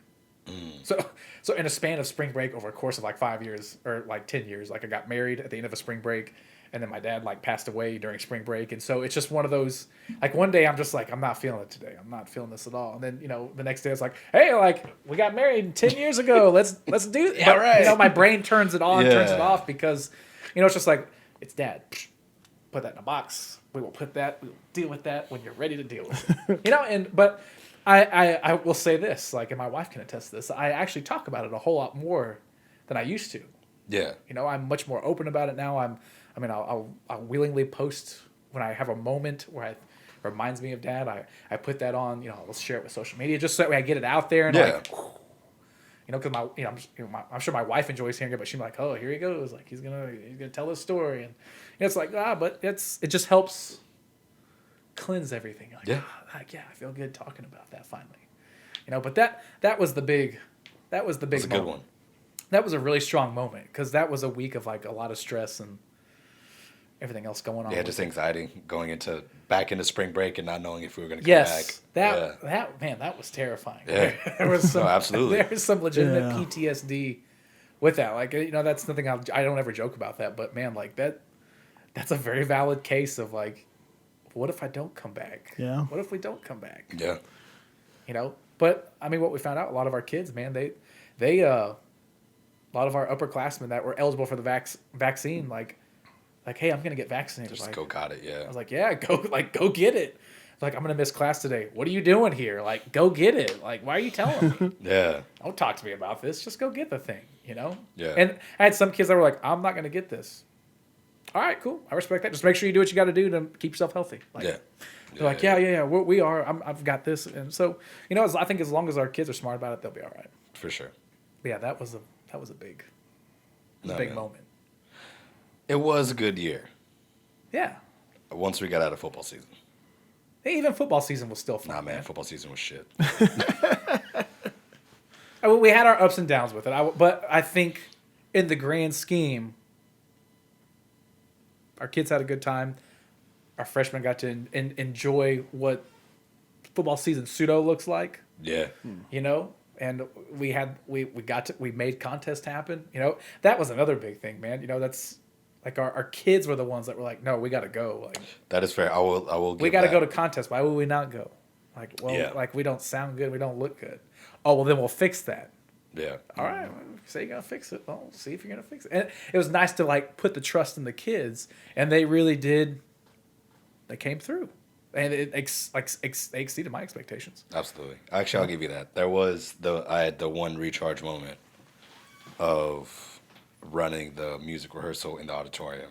So in a span of spring break over a course of like 5 years or like 10 years, like I got married at the end of a spring break, and then my dad like passed away during spring break. And so it's just one of those, like one day I'm just like, I'm not feeling it today. I'm not feeling this at all. And then, the next day it's like, hey, like we got married 10 years ago. Let's do it. Yeah, right. My brain turns it on, turns it off, because, it's just like, it's dad. Put that in a box. We will deal with that when you're ready to deal with it. But I will say this, like, and my wife can attest to this, I actually talk about it a whole lot more than I used to. Yeah. I'm much more open about it now. I'll willingly post when I have a moment where it reminds me of Dad. I put that on, I'll share it with social media just so that way I get it out there, and because I'm sure my wife enjoys hearing it, but she's like, oh, here he goes, like he's gonna tell his story, and it's like, but it just helps cleanse everything. Like, I feel good talking about that finally, But that was the big That's a moment. good one. That was a really strong moment, because that was a week of like a lot of stress and everything else going on. Yeah, just anxiety going back into spring break and not knowing if we were going to come yes, back. That was terrifying. Yeah. There was some, absolutely. There was some legitimate PTSD with that. Like, that's nothing I don't ever joke about that, but man, like that's a very valid case of like, what if I don't come back? Yeah. What if we don't come back? Yeah. But what we found out, a lot of our kids, man, they a lot of our upperclassmen that were eligible for the vaccine, like, hey, I'm gonna get vaccinated. Just go got it, yeah. I was like, yeah, go get it. Like, I'm gonna miss class today. What are you doing here? Like, go get it. Like, why are you telling me? Yeah. Don't talk to me about this. Just go get the thing, Yeah. And I had some kids that were like, I'm not gonna get this. All right, cool. I respect that. Just make sure you do what you got to do to keep yourself healthy. Like, yeah. They're like, yeah. We are. I've got this, and so I think as long as our kids are smart about it, they'll be all right. For sure. But yeah, that was a big moment. It was a good year. Yeah. Once we got out of football season. Hey, even football season was still fun. Nah, man, football season was shit. We had our ups and downs with it, but I think in the grand scheme, our kids had a good time. Our freshmen got to enjoy what football season pseudo looks like. Yeah. And we made contests happen. That was another big thing, man. That's like our kids were the ones that were like, no, we got to go. Like, that is fair. I will. We got to go to contests. Why would we not go? Like, like we don't sound good. We don't look good. Oh, well, then we'll fix that. Yeah. All right. Well, say you're gonna fix it. Well, see if you're gonna fix it. And it was nice to like put the trust in the kids, and they really did. They came through, and they exceeded my expectations. Absolutely. Actually, I'll give you that. I had the one recharge moment of running the music rehearsal in the auditorium.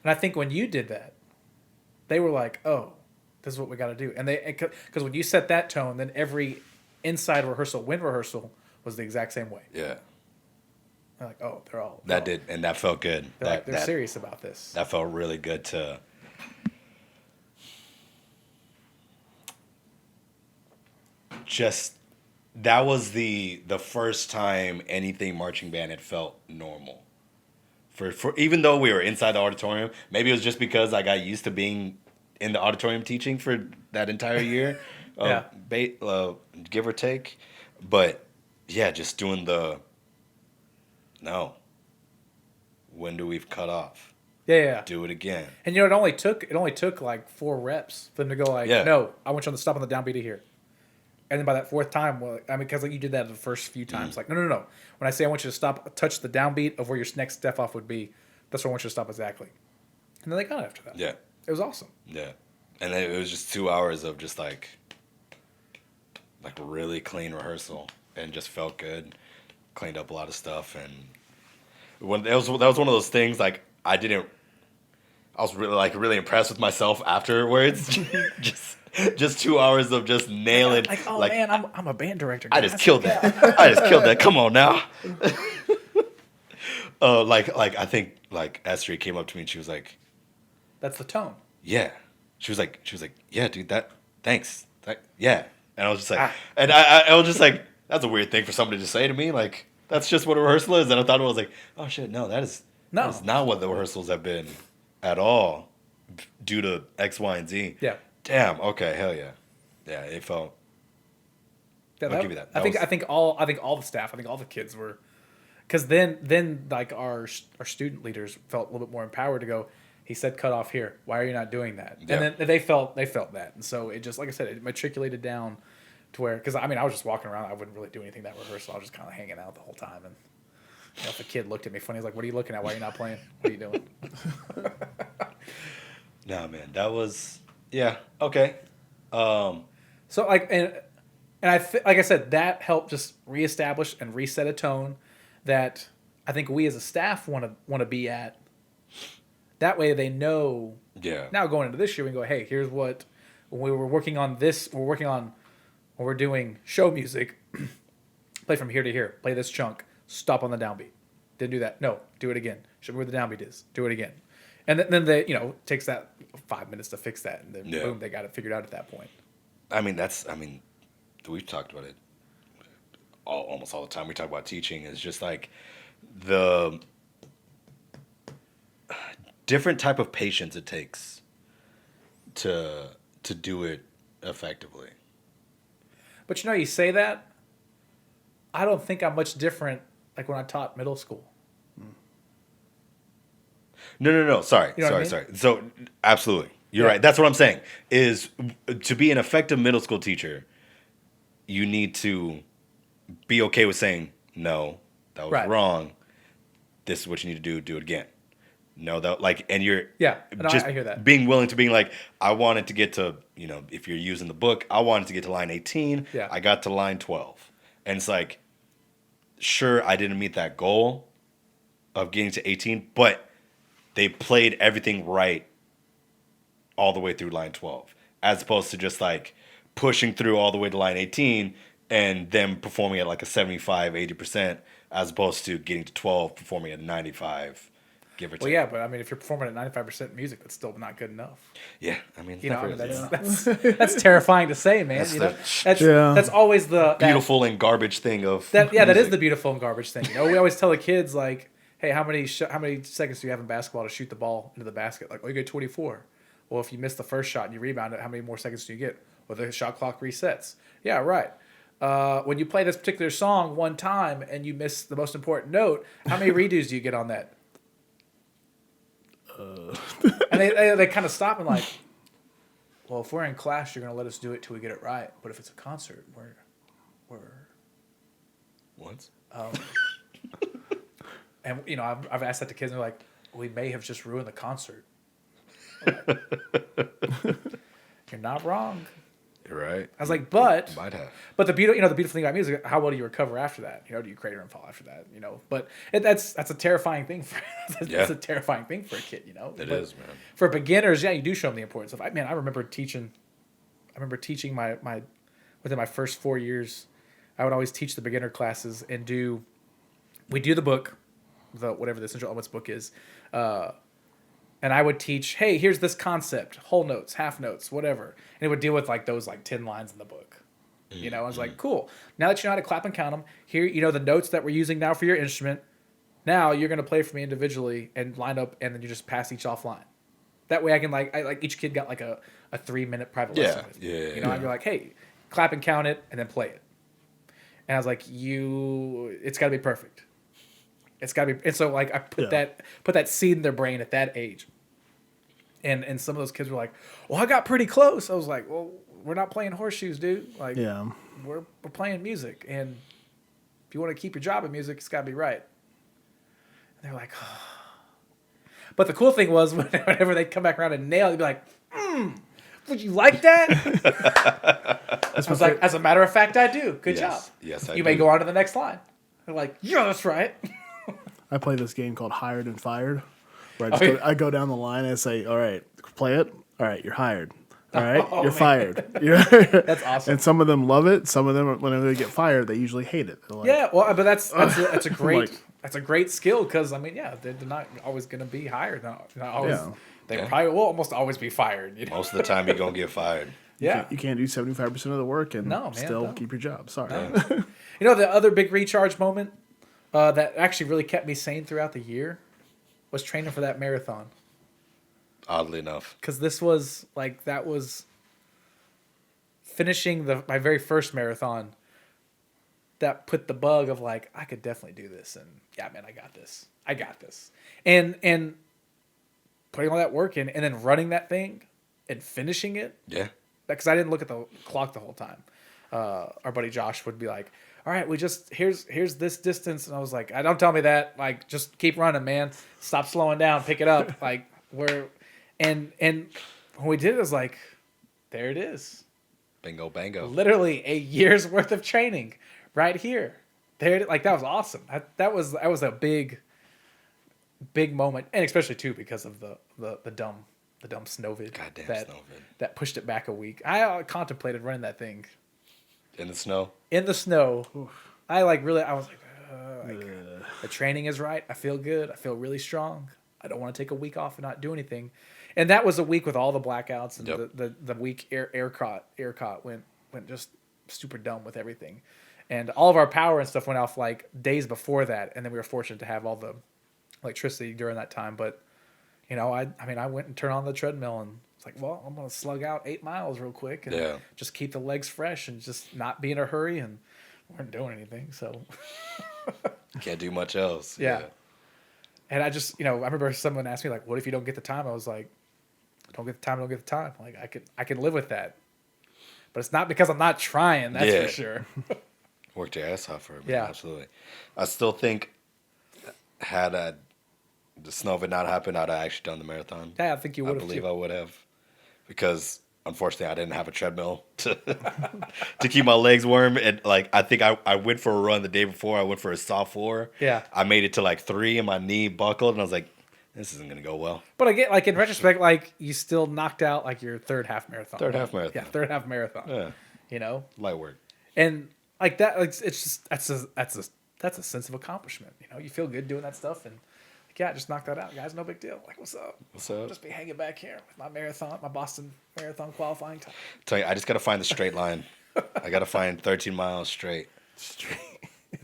And I think when you did that, they were like, "Oh, this is what we got to do." And because when you set that tone, then every inside rehearsal, wind rehearsal, was the exact same way. Yeah. They're like, "Oh, they're all." Did, and that felt good. They're serious about this. That felt really good to. That was the first time anything marching band had felt normal. For even though we were inside the auditorium, maybe it was just because I got used to being in the auditorium teaching for that entire year, give or take. But yeah, just doing when do we cut off? Yeah. Do it again. And you know, it only took like 4 reps for them to go like, Yeah. no, I want you to stop on the downbeat of here. And then by that 4th time, well, I mean, because like you did that the first few times, like, no. When I say I want you to stop, touch the downbeat of where your next step off would be, that's where I want you to stop exactly. And then they got it after that. Yeah. It was awesome. Yeah. And then it was just 2 hours of just like really clean rehearsal, and just felt good. Cleaned up a lot of stuff, and when that was one of those things like I was really impressed with myself afterwards. just 2 hours of just nailing. Like, oh man, I'm a band director. I just killed that. I just killed that. Come on now. I think like Esther came up to me and she was like, That's the tone. yeah. She was like, yeah, dude, thanks. Yeah. And I was just like, and I was just like, that's a weird thing for somebody to say to me. Like, that's just what a rehearsal is. And I thought it was like, oh shit, no, that is not what the rehearsals have been at all, due to X, Y, and Z. Yeah. Damn. Okay. Hell yeah. Yeah. It felt. Yeah, I'll give you that. I think all the staff, I think all the kids were, because then like our student leaders felt a little bit more empowered to go. He said, "Cut off here. Why are you not doing that?" Yeah. And then they felt that, and so it just, like I said, it matriculated down to where, because I mean, I was just walking around. I wouldn't really do anything that rehearsal. I was just kind of hanging out the whole time, and you know, if a kid looked at me funny, he's like, "What are you looking at? Why are you not playing? What are you doing?" Nah, man, that was okay. So like and like I said, that helped just reestablish and reset a tone that I think we as a staff want to be at. That way they know. Yeah. Now going into this year, we can go, hey, here's what when we were working on this. When we're doing show music. Play from here to here. Play this chunk. Stop on the downbeat. Didn't do that. No, do it again. Show me where the downbeat is. Do it again. And then they, takes that 5 minutes to fix that, and then boom, they got it figured out at that point. We've talked about it almost all the time. We talk about teaching. It's just like the different type of patience it takes to do it effectively. But you say that, I don't think I'm much different like when I taught middle school. No. Sorry. You know what I mean? Sorry. So absolutely. You're right. That's what I'm saying. Is to be an effective middle school teacher, you need to be okay with saying, no, that was wrong. This is what you need to do. Do it again. No, and you're just I hear that. Being willing to being like, I wanted to get to, if you're using the book, I wanted to get to line 18. Yeah. I got to line 12. And it's like, sure, I didn't meet that goal of getting to 18, but they played everything right all the way through line 12, as opposed to just like pushing through all the way to line 18 and them performing at like a 75, 80%, as opposed to getting to 12, performing at 95, give or take. Well, yeah, but I mean, if you're performing at 95% music, that's still not good enough. Yeah, I mean, it's that's terrifying to say, man. That's always the beautiful and garbage thing of that. Yeah, music. That is the beautiful and garbage thing. We always tell the kids like, hey, how many seconds do you have in basketball to shoot the ball into the basket? Like, you get 24. Well, if you miss the first shot and you rebound it, how many more seconds do you get? Well, the shot clock resets. Yeah, right. When you play this particular song one time and you miss the most important note, how many redos do you get on that? And they kind of stop and like, well, if we're in class, you're going to let us do it till we get it right. But if it's a concert, we're what? And I've asked that to kids, and they're like, we may have just ruined the concert. You're not wrong. You're right. I was like, but might have. But the beautiful thing about music, how well do you recover after that? Do you crater and fall after that? But that's a terrifying thing for that's a terrifying thing for a kid. It is, man. For beginners, you do show them the importance of. I remember teaching. Within my first 4 years, I would always teach the beginner classes and we do the book, whatever the Essential Elements book is. And I would teach, hey, here's this concept, whole notes, half notes, whatever. And it would deal with like those like 10 lines in the book. I was like, cool. Now that you know how to clap and count them, here, the notes that we're using now for your instrument, now you're going to play for me individually and line up, and then you just pass each offline. That way I can each kid got like a 3-minute private lesson with me. And you're like, hey, clap and count it and then play it. And I was like, it's got to be perfect. It's got to be. And so like I put that seed in their brain at that age. And some of those kids were like, "Well, I got pretty close." I was like, "Well, we're not playing horseshoes, dude. Like, we're playing music, and if you want to keep your job in music, it's got to be right." And they're like, oh. But the cool thing was whenever they'd come back around and nail it, they'd be like, would you like that? I was like, as a matter of fact, I do. Good job. Yes, I You do. may go on to the next line. They're like, yeah, that's right. I play this game called Hired and Fired, where I go down the line and say, all right, play it. All right, you're hired. All right, you're fired. That's awesome. And some of them love it. Some of them, whenever they get fired, they usually hate it. They're like, Yeah, well, but that's a great Like- that's a great skill because I mean, yeah, they're not always going to be hired. Not always. Yeah. They Yeah. probably will almost always be fired. You know? Most of the time, you're gonna get fired. Yeah. you can't do 75% of the work and No, man, still no. keep your job. Sorry. You know, the other big recharge moment that actually really kept me sane throughout the year was training for that marathon. Oddly enough, Because this was like that was finishing my very first marathon. That put the bug of like I could definitely do this, and yeah, man, I got this, and putting all that work in, and then running that thing and finishing it. yeah. Because I didn't look at the clock the whole time. Our buddy Josh would be like, "All right, we just here's this distance," and I was like, "Don't tell me that. Like, just keep running, man. Stop slowing down. Pick it up. Like and when we did it, it was like, there it is. Bingo, bango. Literally a year's worth of training right here. There, like that was awesome. That was a big moment, and especially too because of the dumb snowvid. Goddamn that, snowvid. That pushed it back a week. I contemplated running that thing In the snow. in the snow. I was like, the training is right. I feel good. I feel really strong. I don't want to take a week off and not do anything. And that was a week with all the blackouts and Yep. the week air caught went just super dumb with everything. And all of our power and stuff went off like days before that. And then we were fortunate to have all the electricity during that time. But, you know, I went and turned on the treadmill and it's like, well, I'm going to slug out 8 miles real quick and just keep the legs fresh and just not be in a hurry. And we weren't doing anything. So, Can't do much else. yeah. And I just, I remember someone asked me like, what if you don't get the time? I was like, don't get the time. Like I can live with that. But it's not because I'm not trying. That's for sure. Worked your ass off for it. Yeah. Absolutely. I still think had the snow had not happened, I'd have actually done the marathon. Yeah, I think you would have. I believe I would have. Because unfortunately I didn't have a treadmill to keep my legs warm. And like I think I went for a run the day before. I went for a soft floor. Yeah. I made it to like 3 and my knee buckled and I was like, this isn't gonna go well. But I get like in retrospect, like you still knocked out like your third half marathon. marathon. Yeah, third half marathon. Yeah. You know? Light work. And like that, like it's just that's a sense of accomplishment. You know, you feel good doing that stuff, and like, yeah, just knock that out, guys. No big deal. Like, what's up? What's up? Just be hanging back here with my Boston Marathon qualifying time. Tell you, I just gotta find the straight line. I gotta find 13 miles straight.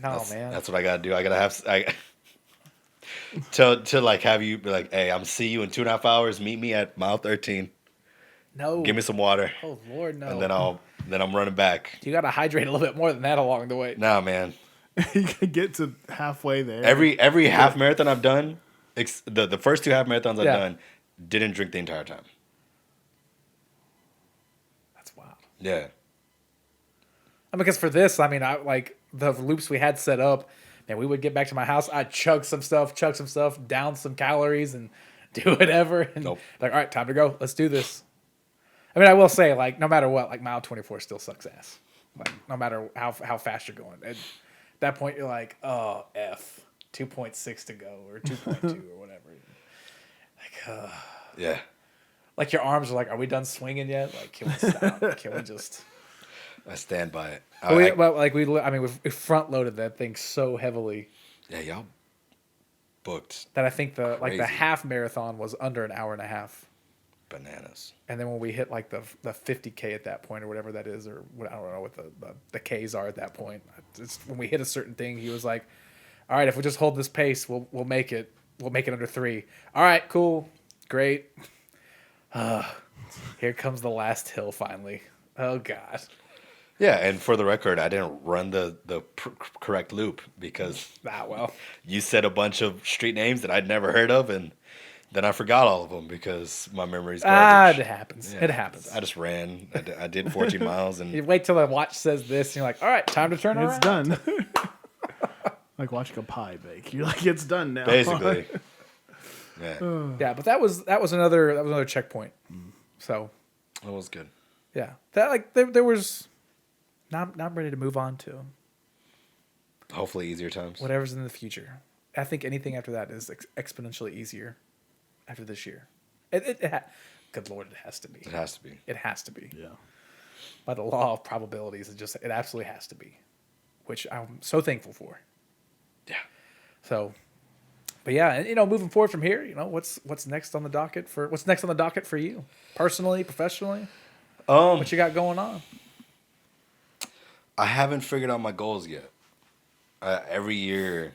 No, man. That's what I gotta do. I gotta have to like have you be like, hey, I'm see you in 2.5 hours. Meet me at mile 13. No. Give me some water, Oh Lord, no. and then I'm running back. You got to hydrate a little bit more than that along the way. Nah, man. You can get to halfway there. Every half marathon I've done, the first 2 half marathons I've done, didn't drink the entire time. That's wild. Yeah. Because for this, I mean, I like the loops we had set up, and we would get back to my house. I'd chug some stuff, down some calories, and do whatever. And Nope. like, all right, time to go. Let's do this. I mean, I will say, like, no matter what, like mile 24 still sucks ass. Like, no matter how fast you're going. At that point, you're like, oh, F, 2.6 to go, or 2.2 or whatever. Like, Yeah. like your arms are like, are we done swinging yet? Like, can we stop? Can we just? I stand by it. We front loaded that thing so heavily Yeah, y'all booked that I think the Crazy. half marathon was under an hour and a half. bananas. And then when we hit like the 50K at that point or whatever that is, or I don't know what the Ks are at that point. It's when we hit a certain thing, he was like, all right, if we just hold this pace, we'll make it. We'll make it under 3. All right, cool. Great. Here comes the last hill finally. Oh God. Yeah, and for the record, I didn't run the correct loop because Well, you said a bunch of street names that I'd never heard of, and then I forgot all of them because my memory's garbage. it happens. Yeah, It happens. I just ran. I did 14 miles, You and wait till the watch says this, and you're like, all right, time to turn It's around. done. Like watching a pie bake. You're like, it's done now. basically, yeah, Yeah, but that was another checkpoint. So that was good. yeah, that like there was. Now I'm ready to move on to Hopefully, easier times. whatever's in the future. I think anything after that is exponentially easier after this year. Good Lord, it has to be. It has to be. It has to be. Yeah. By the law of probabilities, it absolutely has to be, which I'm so thankful for. Yeah. So, but yeah, and moving forward from here, what's next on the docket for you, personally, professionally? What you got going on? I haven't figured out my goals yet. Every year,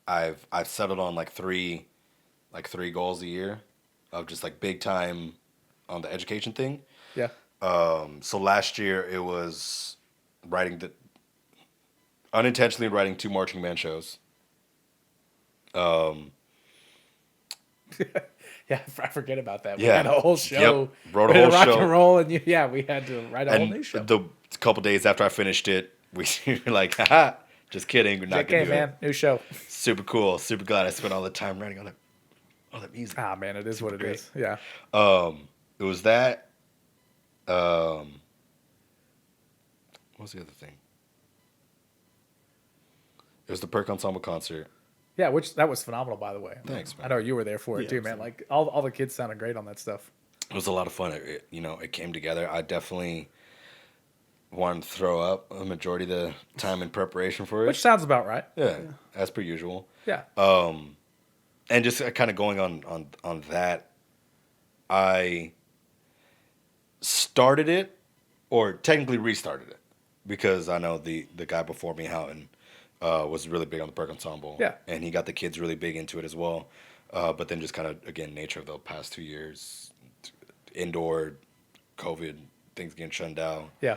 I've settled on like three goals a year, of just like big time on the education thing. Yeah. So last year it was unintentionally writing 2 marching band shows. Yeah, I forget about that. We Yeah. had a whole show. Yep. Wrote a We had whole rock show. and roll, and we had to write a whole new And show. the couple days after I finished it, we were like, haha, just kidding, we're not Okay, gonna do man, it. new show. Super cool, super glad I spent all the time writing all that music. Ah, man, it is what it great. is. Yeah. It was that. What was the other thing? It was the Perk Ensemble concert. Yeah, which that was phenomenal, by the way. Thanks, man. I know you were there for it Yeah, too, man. Like all the kids sounded great on that stuff. It was a lot of fun. It came together. I definitely wanted to throw up a majority of the time in preparation for it. Which sounds about right. Yeah, as per usual. Yeah. And just kind of going on that, I started it, or technically restarted it, because I know the guy before me, Houghton, was really big on the Perk Ensemble. Yeah. And he got the kids really big into it as well. But then just kind of, again, nature of the past 2 years, indoor, COVID, things getting shut down. Yeah.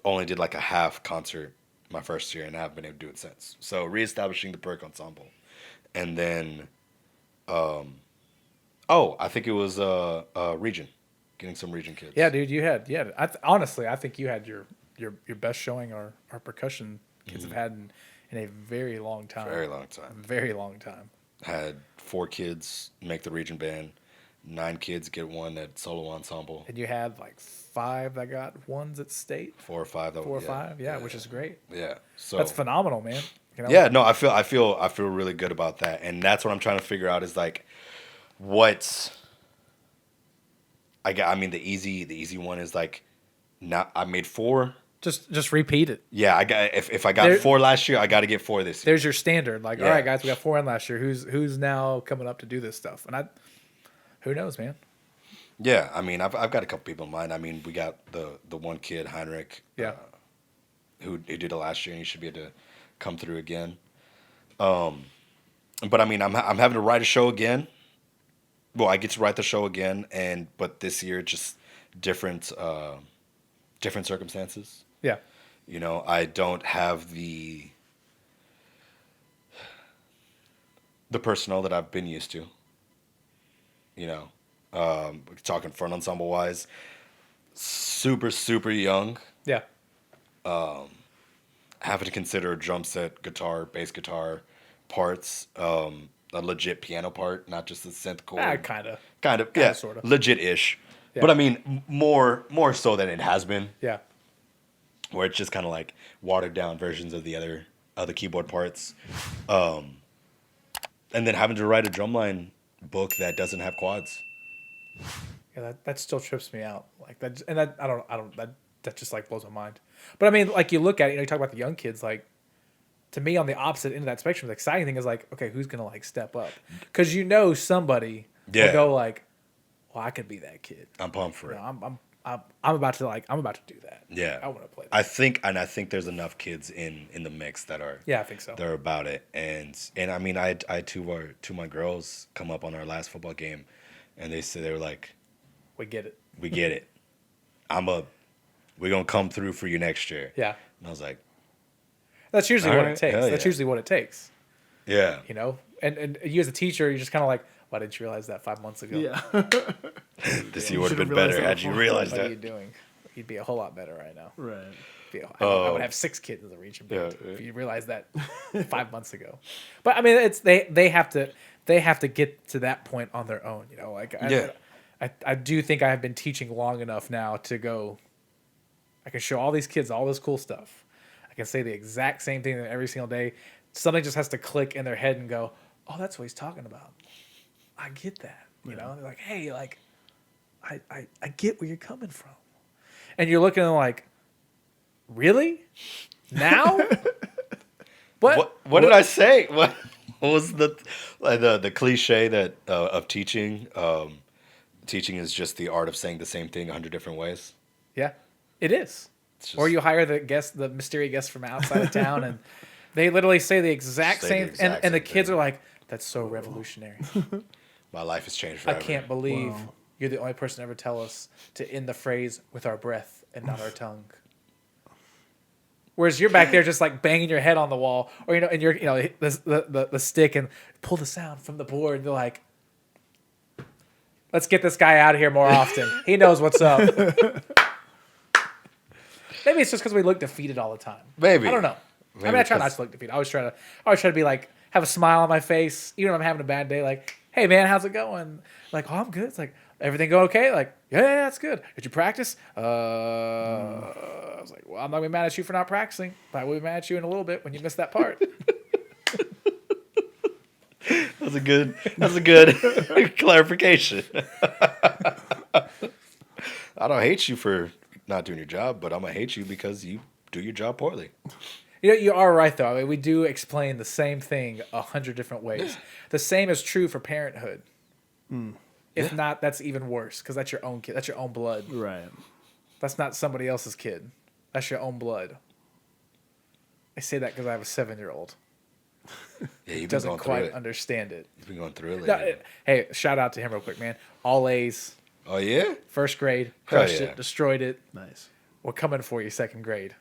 Only did like a half concert my first year, and I haven't been able to do it since. So reestablishing the Perk Ensemble. And then, I think it was Region, getting some Region kids. Yeah, dude, you had honestly, I think you had your best showing our percussion kids have had in a very long time. Very long time. Very long time. Had 4 kids make the Region band, 9 kids get one at solo ensemble, And you had like 5 that got ones at state. 4 or 5. 4 or 5, yeah, which is great. Yeah. So That's phenomenal, man. yeah, no, I feel really good about that, and that's what I'm trying to figure out is like, what's I mean the easy one is like, now I made 4. Just repeat it. Yeah, I got if I got There- 4 last year, I got to get 4 this year. There's your standard. Like, Yeah. all right, guys, we got 4 in last year. Who's now coming up to do this stuff? And who knows, man? Yeah, I mean, I've got a couple people in mind. I mean, we got the one kid Heinrich, Yeah. who did it last year, and he should be able to come through again. But I mean, I'm having to write a show again. Well, I get to write the show again, but this year just different circumstances. Yeah. I don't have the personnel that I've been used to. Talking front ensemble wise, super, super young. Yeah. Having to consider drum set, guitar, bass guitar parts, a legit piano part, not just a synth chord. Kind of. Yeah, sorta. legit-ish. Yeah. But I mean, more so than it has been, Yeah. where it's just kind of like watered down versions of the other keyboard parts, and then having to write a drumline book that doesn't have quads. Yeah, that still trips me out. Like that, and I don't that just like blows my mind. But I mean, like you look at it, you talk about the young kids. Like to me, on the opposite end of that spectrum, the exciting thing is like, okay, who's gonna like step up? Because somebody Yeah. will go like, well, I could be that kid. I'm pumped for it. I'm about to do that. Yeah, I want to play that. I think there's enough kids in the mix that are Yeah, I think so. they're about it, and I mean, I had two of my girls come up on our last football game, and they were like, We get it. we get it. I'm a we're gonna come through for you next year. Yeah. And I was like, That's usually All what right, it takes. hell That's yeah. usually what it takes. yeah, You know? And you as a teacher, you're just kind of like, why didn't you realize that 5 months ago? Yeah. this you year would have should've been realized better that had you before. realized What are you that. doing? You'd be a whole lot better right now. Right. I would have 6 kids in the region band Yeah, if you realized that 5 months ago. But I mean, it's they have to get to that point on their own. You know, like Yeah. I do think I have been teaching long enough now to go. I can show all these kids all this cool stuff. I can say the exact same thing every single day. Something just has to click in their head and go, "Oh, that's what he's talking about. I get that." You know, they're like, "Hey, like, I get where you're coming from," and you're looking at them like, "Really? Now? What did I say? What was the cliche that of teaching? Teaching is just the art of saying the same thing 100 different ways. Yeah, it is." It's Or just- you hire the mysterious guest from outside of town, and they literally say the exact Say the same, exact and the same kids thing. are like, "That's so revolutionary. My life has changed I forever. can't believe you're the only person to ever tell us to end the phrase with our breath and not our tongue." Whereas you're back there just like banging your head on the wall, or and you're the stick and pull the sound from the board. And they're like, "Let's get this guy out of here more often. He knows what's up." Maybe it's just because we look defeated all the time. Maybe. I don't know. I Maybe mean, I try not because- to look defeated. I always try to be like, have a smile on my face, even if I'm having a bad day. Like, "Hey man, how's it going?" Like, "Oh, I'm good." It's like, "Everything go okay?" Like, yeah, that's good. "Did you practice?" I was like, "Well, I'm not gonna be mad at you for not practicing, but I will be mad at you in a little bit when you miss that part." That's a good clarification. I don't hate you for not doing your job, but I'm gonna hate you because you do your job poorly. You know, you are right though. I mean, we do explain the same thing 100 different ways. The same is true for parenthood. If not, that's even worse because that's your own kid. That's your own blood. Right. That's not somebody else's kid. That's your own blood. I say that because I have a 7-year-old. Yeah, you've been Doesn't going through quite it. understand it. You've been going through it No, lately. hey, shout out to him real quick, man. All A's, Oh yeah? first grade, Hell crushed yeah. it, destroyed it. Nice. We're coming for you, second grade.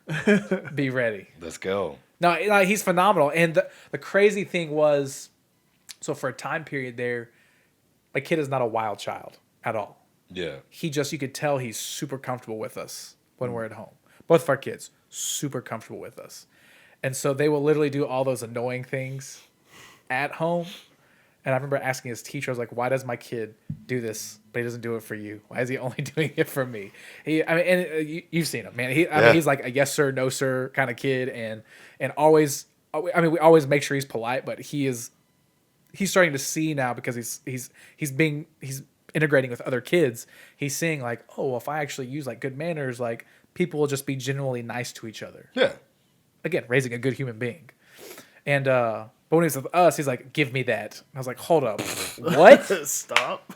Be ready. Let's go. No, he's phenomenal. And the crazy thing was, so for a time period there, my kid is not a wild child at all. Yeah. You could tell he's super comfortable with us when we're at home. Both of our kids, super comfortable with us. And so they will literally do all those annoying things at home. And I remember asking his teacher, I was like, "Why does my kid do this, but he doesn't do it for you? Why is he only doing it for me?" You've seen him, man. He's like a yes sir, no sir kind of kid, and always. I mean, we always make sure he's polite, but he's starting to see now because he's integrating with other kids. He's seeing like, oh, well, if I actually use like good manners, like people will just be genuinely nice to each other. Yeah. Again, raising a good human being. And but when he's with us, he's like, "Give me that." And I was like, "Hold up, what?" Stop.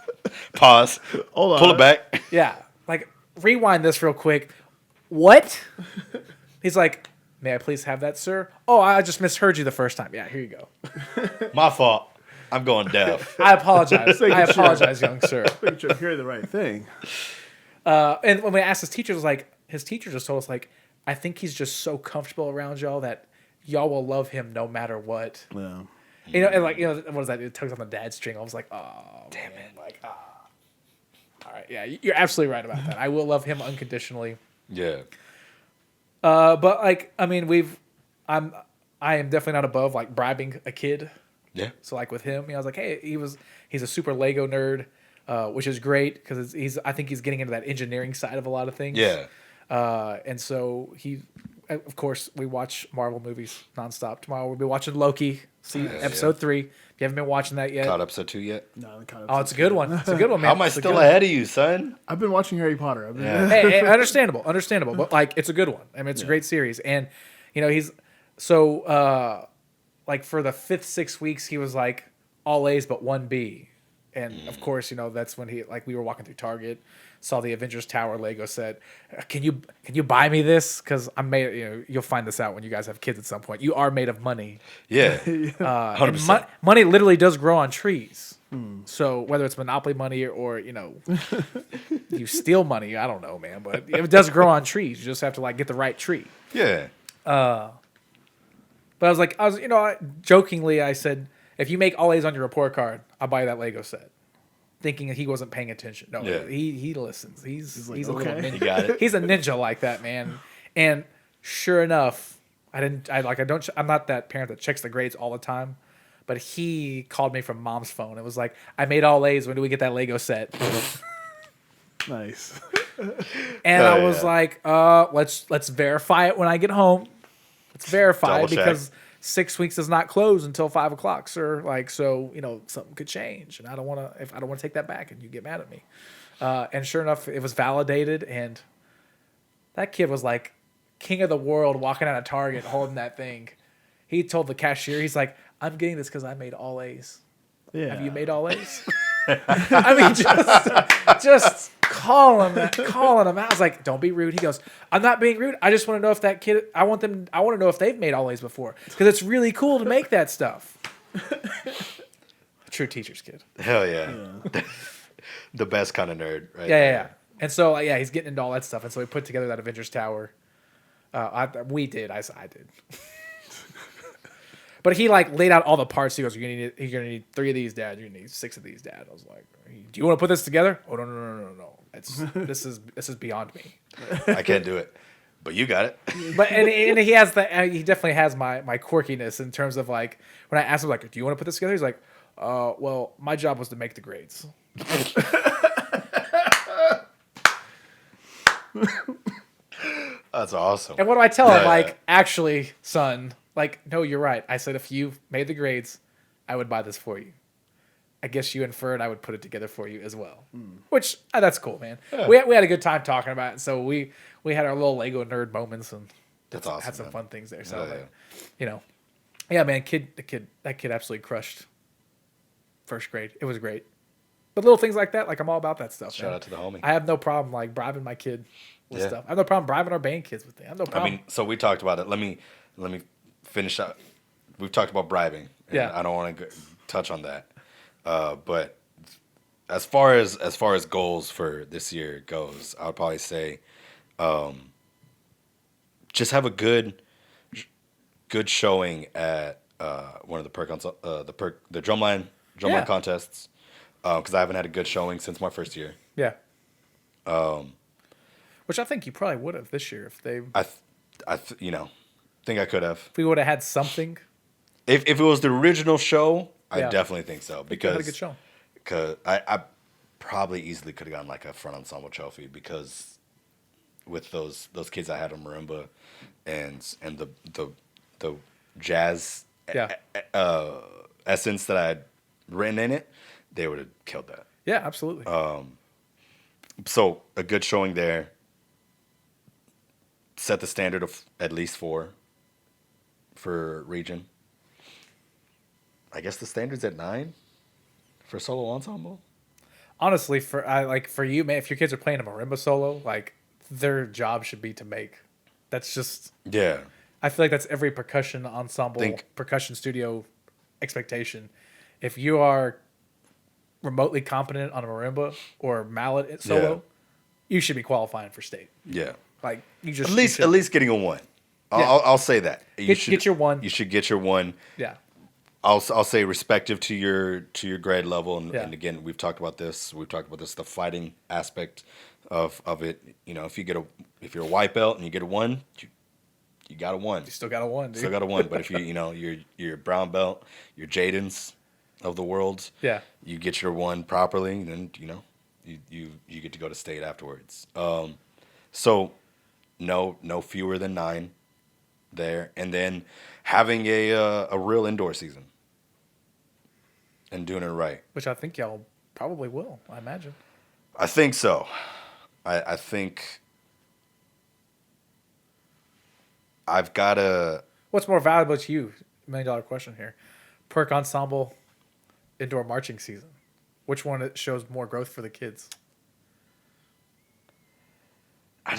Pause. Hold on. Pull it back. Yeah, like rewind this real quick. What? He's like, "May I please have that, sir?" "Oh, I just misheard you the first time." "Yeah, here you go." My fault. I'm going deaf. I apologize. Making I sure. apologize, young sir. Make sure you hear the right thing. And when we asked his teacher, his teacher just told us, like, "I think he's just so comfortable around y'all that y'all will love him no matter what." Yeah. And what is that? It tugs on the dad string. I was like, "Oh, damn it!" Like, all right, yeah, you're absolutely right about that. I will love him unconditionally. Yeah. But like, I mean, I am definitely not above like bribing a kid. Yeah. So like with him, I was like, hey, he's a super Lego nerd, which is great because I think he's getting into that engineering side of a lot of things. Yeah. And so of course, we watch Marvel movies nonstop. Tomorrow we'll be watching Loki, episode 3. If you haven't been watching that yet, Caught episode 2 yet? No, the kind of oh, it's a good one. It's a good one, man. How am I It's a still good one. ahead of you, son? I've been watching Harry Potter. I've been, Yeah. Hey, understandable, but like it's a good one. I mean, it's a great series, and he's so like for the 5th, 6 weeks he was like all A's but 1 B, and of course that's when we were walking through Target, saw the Avengers Tower Lego set. Can you buy me this? Because I'm made. You'll find this out when you guys have kids at some point. You are made of money. Yeah. And 100%. money literally does grow on trees. So whether it's Monopoly money or you steal money, I don't know, man. But it doesn't grow on trees. You just have to like get the right tree. Yeah. But jokingly, I said, if you make all A's on your report card, I'll buy you that Lego set. Thinking that he wasn't paying attention. No, Yeah. he listens. He's like, a little okay. ninja. You got it. He's a ninja like that, man. And sure enough, I'm not that parent that checks the grades all the time. But he called me from mom's phone. It was like, I made all A's. When do we get that Lego set? Nice. And Oh, I was yeah. like, let's verify it when I get home. Let's verify Double it check. because 6 weeks does not close until 5 o'clock, sir. Like, so something could change, and I don't want to take that back, and you get mad at me. And sure enough, it was validated, and that kid was like king of the world walking out of Target holding that thing. He told the cashier, he's like, I'm getting this because I made all A's. Yeah. Have you made all A's? I mean, just calling him out. I was like, don't be rude. He goes, I'm not being rude. I just want to know if that kid, I want to know if they've made all A's before. Because it's really cool to make that stuff. True teacher's kid. Hell yeah. The best kind of nerd, right? Yeah. And so, he's getting into all that stuff. And so we put together that Avengers Tower. I did. But he like laid out all the parts. He goes, you're gonna need 3 of these, Dad. You're gonna need 6 of these, Dad. I was like, do you want to put this together? Oh no. This is beyond me. I can't do it, but you got it. But and he has he definitely has my quirkiness in terms of like when I asked him like, do you want to put this together? He's like, well, my job was to make the grades. That's awesome. And what do I tell him? Yeah. Like, actually, son, like, no, you're right. I said if you made the grades, I would buy this for you. I guess you inferred I would put it together for you as well. Which, that's cool, man. Yeah. We had a good time talking about it. So we had our little Lego nerd moments and That's awesome. had some man. fun things there. So, Yeah, like, yeah. yeah, man, that kid absolutely crushed first grade. It was great. But little things like that, like I'm all about that stuff. Shout man. out to the homie. I have no problem like bribing my kid with Yeah. stuff. I have no problem bribing our band kids with things. I have no I problem. mean, so we talked about it. Let me finish up. We've talked about bribing. And Yeah. I don't want to touch on that. But as far as goals for this year goes, I would probably say, just have a good showing at one of the the drumline Yeah. contests. Because I haven't had a good showing since my first year. Yeah. Which I think you probably would have this year if they Think I could have. if we would have had something. If it was the original show, I Yeah. definitely think so. You had Because a good show. Cause I probably easily could have gotten like a front ensemble trophy because with those kids I had on marimba and the jazz Yeah. essence that I had written in it, they would have killed that. Yeah, absolutely. So a good showing there. Set the standard of at least 4 for region. I guess the standard's at 9 for solo ensemble. Honestly, for you, man, if your kids are playing a marimba solo, like their job should be to make. That's just. Yeah. I feel like that's every percussion ensemble, Think- percussion studio expectation. If you are remotely competent on a marimba or mallet solo, you should be qualifying for state. Yeah. Like you just At least getting a 1. Yeah. I'll say that. Get your 1. You should get your 1. Yeah. I'll say respective to your grade level, and, Yeah. and again we've talked about this. The fighting aspect of it. If you're a white belt and you get a 1, you got a 1. You still got a 1, dude. Still got a 1. But if you're a brown belt, you're Jaden's of the world. Yeah. You get your 1 properly, then you get to go to state afterwards. So no fewer than 9 there, and then having a real indoor season and doing it right. Which I think y'all probably will, I imagine. I think so. I think I've got to. What's more valuable to you? $1 million question here. Perk ensemble, indoor marching season. Which one shows more growth for the kids? I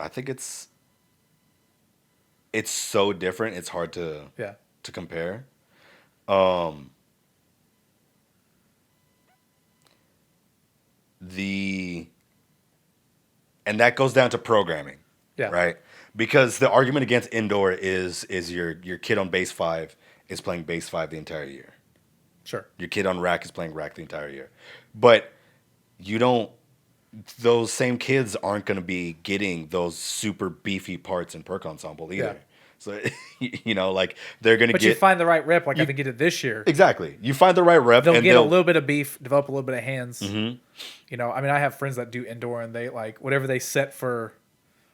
think it's so different. It's hard to Yeah. compare. and that goes down to programming, Yeah. right? Because the argument against indoor is your kid on base 5 is playing base 5 the entire year. Sure. Your kid on rack is playing rack the entire year. But you don't, those same kids aren't going to be getting those super beefy parts in perk ensemble either. Yeah. So, like they're going to But get. you find the right rep, like I think you did this year. Exactly. You find the right rep. They'll and get a little bit of beef, develop a little bit of hands. Mm-hmm. I mean, I have friends that do indoor, and they like whatever they set for.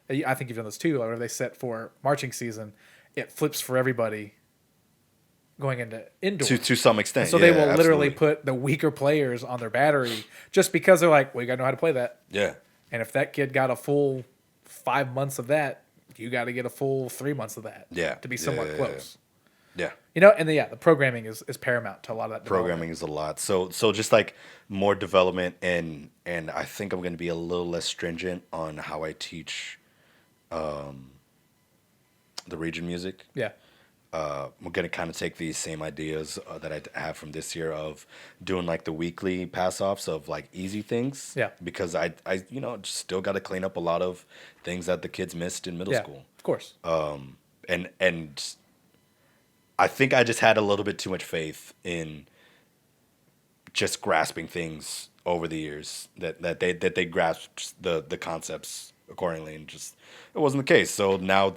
I think you've done this too. Like, whatever they set for marching season, it flips for everybody going into indoor To some extent. So they will absolutely. literally put the weaker players on their battery just because they're like, well, you got to know how to play that. Yeah. And if that kid got a full 5 months of that, you got to get a full 3 months of that. Yeah. To be somewhat close. Yeah. The programming is paramount to a lot of that. Programming is a lot. So just like more development and I think I'm going to be a little less stringent on how I teach the region music. Yeah. We're going to kind of take these same ideas that I have from this year of doing like the weekly pass offs of like easy things. Yeah. Because I just still got to clean up a lot of things that the kids missed in middle school. Of course. And I think I just had a little bit too much faith in just grasping things over the years that they grasped the concepts accordingly, and just it wasn't the case. So now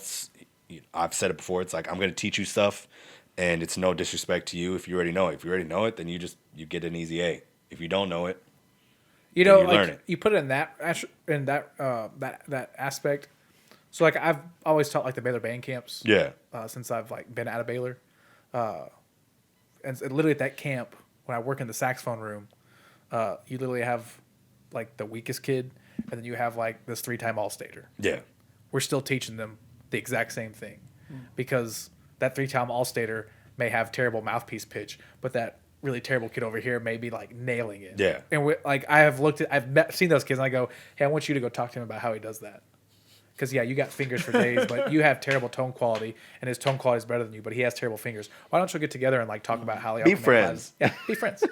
I've said it before. It's like I'm going to teach you stuff, and it's no disrespect to you if you already know it. If you already know it, then you get an easy A. If you don't know it, you then learn it. You put it in that aspect. So like I've always taught like the Baylor band camps. Yeah. Since I've like been out of Baylor, and literally at that camp when I work in the saxophone room, you literally have like the weakest kid, and then you have like this 3-time All-Stater. Yeah. We're still teaching them the exact same thing, because that 3-time All-Stater may have terrible mouthpiece pitch, but that really terrible kid over here may be like nailing it. Yeah. And I've seen those kids, and I go, hey, I want you to go talk to him about how he does that. Because, yeah, you got fingers for days, but you have terrible tone quality, and his tone quality is better than you, but he has terrible fingers. Why don't you get together and like talk about how Be friends. Yeah, be friends.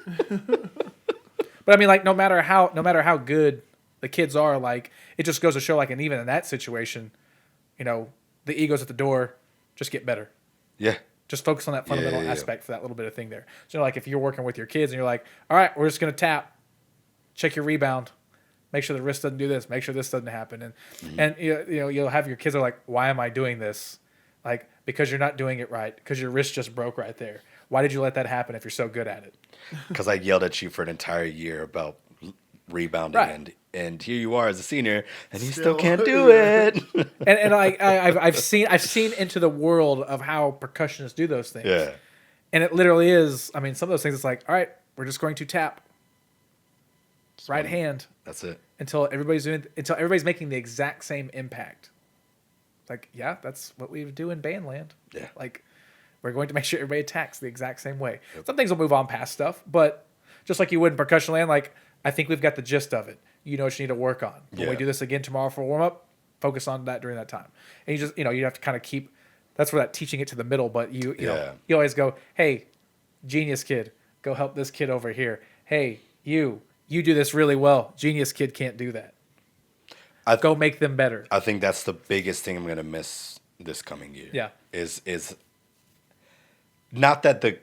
But I mean, like, no matter how good the kids are, like, it just goes to show, like, and even in that situation, the ego's at the door. Just get better. Yeah. Just focus on that fundamental aspect for that little bit of thing there. So, like, if you're working with your kids and you're like, all right, we're just gonna tap, check your rebound. Make sure the wrist doesn't do this. Make sure this doesn't happen. And you'll have your kids are like, why am I doing this? Like, because you're not doing it right. Because your wrist just broke right there. Why did you let that happen if you're so good at it? Because I yelled at you for an entire year about rebounding, Right. and here you are as a senior, and you still can't do it. And I've seen into the world of how percussionists do those things. Yeah. And it literally is. I mean, some of those things. It's like, all right, we're just going to tap. Right hand. That's it. Until everybody's making the exact same impact. Like, yeah, that's what we do in bandland. Yeah. Like, we're going to make sure everybody attacks the exact same way. Yep. Some things will move on past stuff, but just like you would in percussion land, like, I think we've got the gist of it. You know what you need to work on. When we do this again tomorrow for warm up, focus on that during that time. And you just, you have to kind of keep. That's where that teaching it to the middle. But you always go, hey, genius kid, go help this kid over here. Hey, you do this really well. Genius kid can't do that. Go make them better. I think that's the biggest thing I'm going to miss this coming year. Yeah. Is not that the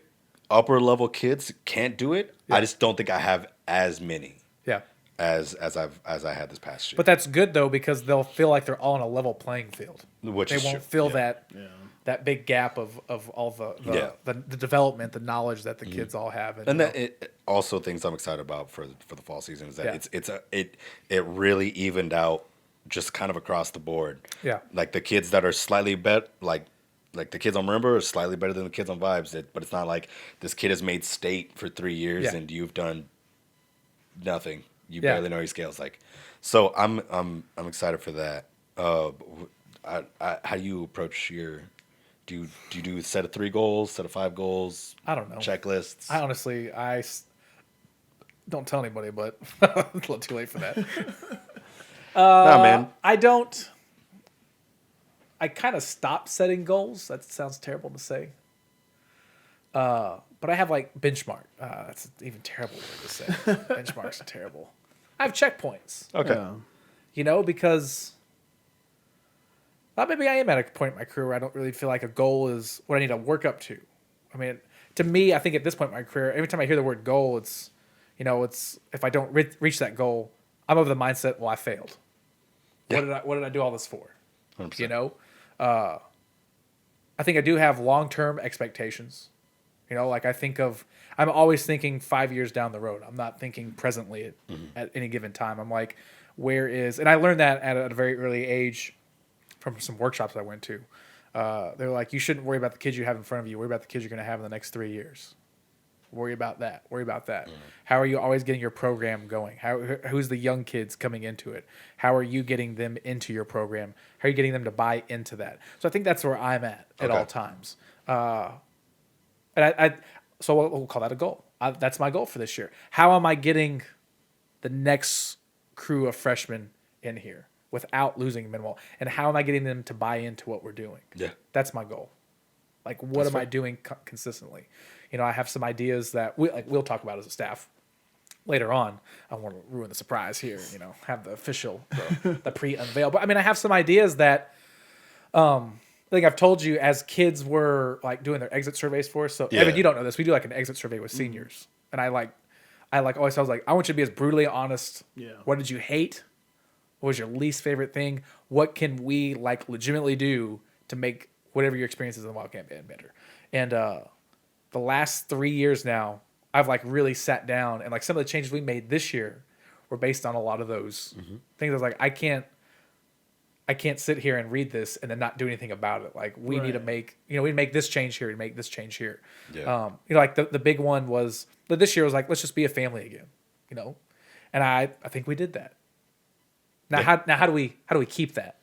upper level kids can't do it. Yeah. I just don't think I have as many. Yeah. As I had this past year. But that's good though, because they'll feel like they're all on a level playing field. Which they is won't true. feel that big gap of all the development, the knowledge that the kids all have. And that it also things I'm excited about for the fall season is that it really evened out just kind of across the board. Yeah. Like the kids that are slightly better, like the kids on Remember are slightly better than the kids on Vibes. But it's not like this kid has made state for 3 years and you've done nothing. You barely know your scales. Like, so I'm excited for that. How do you approach your? Do you do a set of 3 goals, set of 5 goals? I don't know. Checklists. I honestly don't tell anybody, but it's a little too late for that. Nah, man. I don't. I kind of stopped setting goals. That sounds terrible to say. But I have like benchmark. That's an even terrible word to say. Benchmarks are terrible. I have checkpoints. Okay. Yeah. You know, because maybe I am at a point in my career where I don't really feel like a goal is what I need to work up to. I mean, to me, I think at this point in my career, every time I hear the word goal, it's, you know, it's if I don't reach that goal, I'm of the mindset, well, I failed. Yeah. What did I do all this for? 100%. You know, I think I do have long-term expectations. You know, like I'm always thinking 5 years down the road. I'm not thinking presently at any given time. I'm like, and I learned that at a very early age from some workshops I went to. They're like, you shouldn't worry about the kids you have in front of you. Worry about the kids you're going to have in the next 3 years. Worry about that. Worry about that. How are you always getting your program going? Who's the young kids coming into it? How are you getting them into your program? How are you getting them to buy into that? So I think that's where I'm at all times. So we'll call that a goal. That's my goal for this year. How am I getting the next crew of freshmen in here without losing minimal? And how am I getting them to buy into what we're doing? Yeah. That's my goal. Like, what am I doing consistently? You know, I have some ideas that we'll talk about as a staff later on. I don't want to ruin the surprise here, you know, have the official, the pre-unveil. But I mean, I have some ideas that, I think I've told you as kids were like doing their exit surveys for us. So Yeah. Evan, you don't know this. We do like an exit survey with seniors. And I always, I was like, I want you to be as brutally honest. Yeah. What did you hate? What was your least favorite thing? What can we like legitimately do to make whatever your experiences in the Wildcat Band better? And, the last 3 years now, I've like really sat down and like some of the changes we made this year were based on a lot of those things. I was like, I can't sit here and read this and then not do anything about it. Like we need to make, you know, we make this change here, we make this change here. Yeah. You know, like the big one was this year was like, let's just be a family again, you know? And I think we did that. Now, how do we keep that?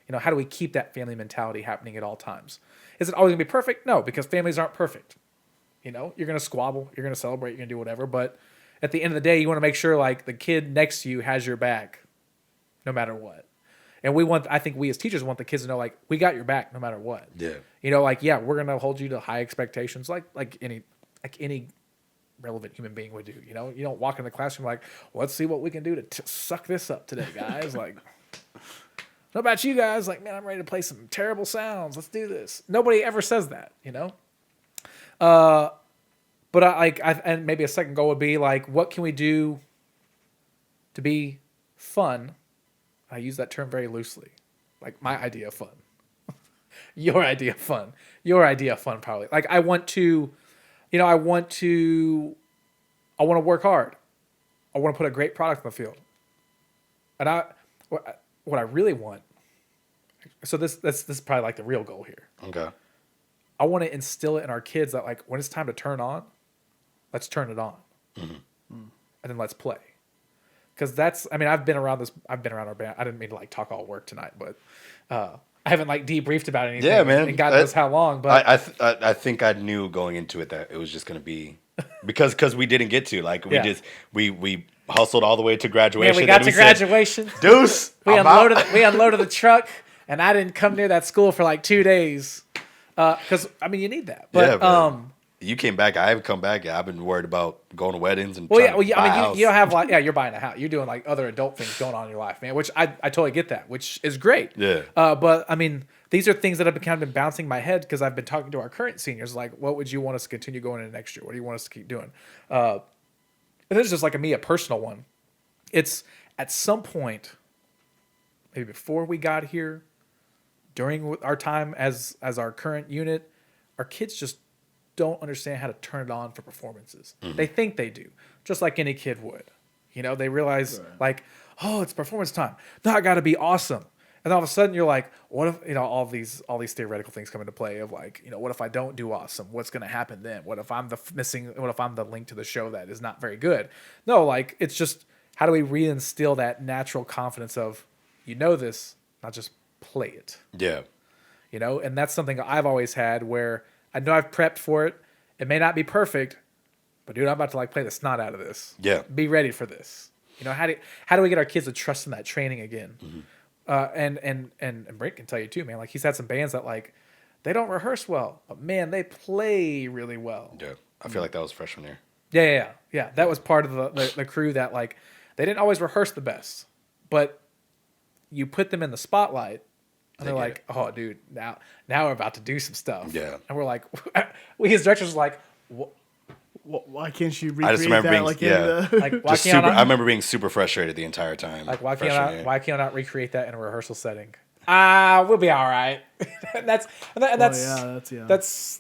You know, how do we keep that family mentality happening at all times? Is it always gonna be perfect? No, because families aren't perfect. You know, you're gonna squabble, you're gonna celebrate, you're gonna do whatever. But at the end of the day, you want to make sure like the kid next to you has your back, no matter what. And I think we as teachers want the kids to know like we got your back no matter what. Yeah. You know, like we're gonna hold you to high expectations, like any relevant human being would do. You know, you don't walk in the classroom like, well, let's see what we can do to suck this up today, guys. Like. What about you guys? Like, man, I'm ready to play some terrible sounds. Let's do this. Nobody ever says that, you know? But and maybe a second goal would be like, what can we do to be fun? I use that term very loosely. Like my idea of fun. Your idea of fun. Your idea of fun, probably. Like I want to work hard. I want to put a great product in the field. And what I really want, so this is probably like the real goal here. Okay. I want to instill it in our kids that like when it's time to turn on, let's turn it on, and then let's play. Because I've been around our band. I didn't mean to like talk all work tonight, but I haven't like debriefed about anything. Yeah, man. And God knows how long. But I think I knew going into it that it was just gonna be because we didn't get to like we hustled all the way to graduation. Yeah, we got to graduation. Deuce. We unloaded the truck, and I didn't come near that school for like 2 days. Because you need that. But you came back. I haven't come back yet. I've been worried about going to weddings and you don't have like you're buying a house. You're doing like other adult things going on in your life, man. Which I totally get that, which is great. Yeah. But these are things that have kind of been bouncing my head because I've been talking to our current seniors. Like, what would you want us to continue going into next year? What do you want us to keep doing? And this is just like a personal one. It's at some point, maybe before we got here, during our time as our current unit, our kids just don't understand how to turn it on for performances. They think they do, just like any kid would. You know, they realize like, oh, it's performance time. Now I got to be awesome. And all of a sudden you're like, what if, you know, all these theoretical things come into play of like, you know, what if I don't do awesome? What's going to happen then? What if I'm the link to the show that is not very good? No, like it's just, how do we reinstill that natural confidence of, you know, this, not just play it. Yeah. You know, and that's something I've always had where I know I've prepped for it. It may not be perfect, but dude, I'm about to like play the snot out of this. Yeah. Be ready for this. You know, how do we get our kids to trust in that training again? And Brent can tell you too, man. Like he's had some bands that like they don't rehearse well, but man, they play really well. Yeah. I feel like that was freshman year. Yeah. That was part of the crew that like They didn't always rehearse the best, but you put them in the spotlight, and they're get like, "Oh, dude, now we're about to do some stuff." Yeah. And we're like, we as directors were like, Why can't you I just recreate remember that being- like yeah. in the... like why Just can't super. I, I remember being super frustrated the entire time. like why freshman can't year. why can't I not recreate that in a rehearsal setting? We'll be all right. and that's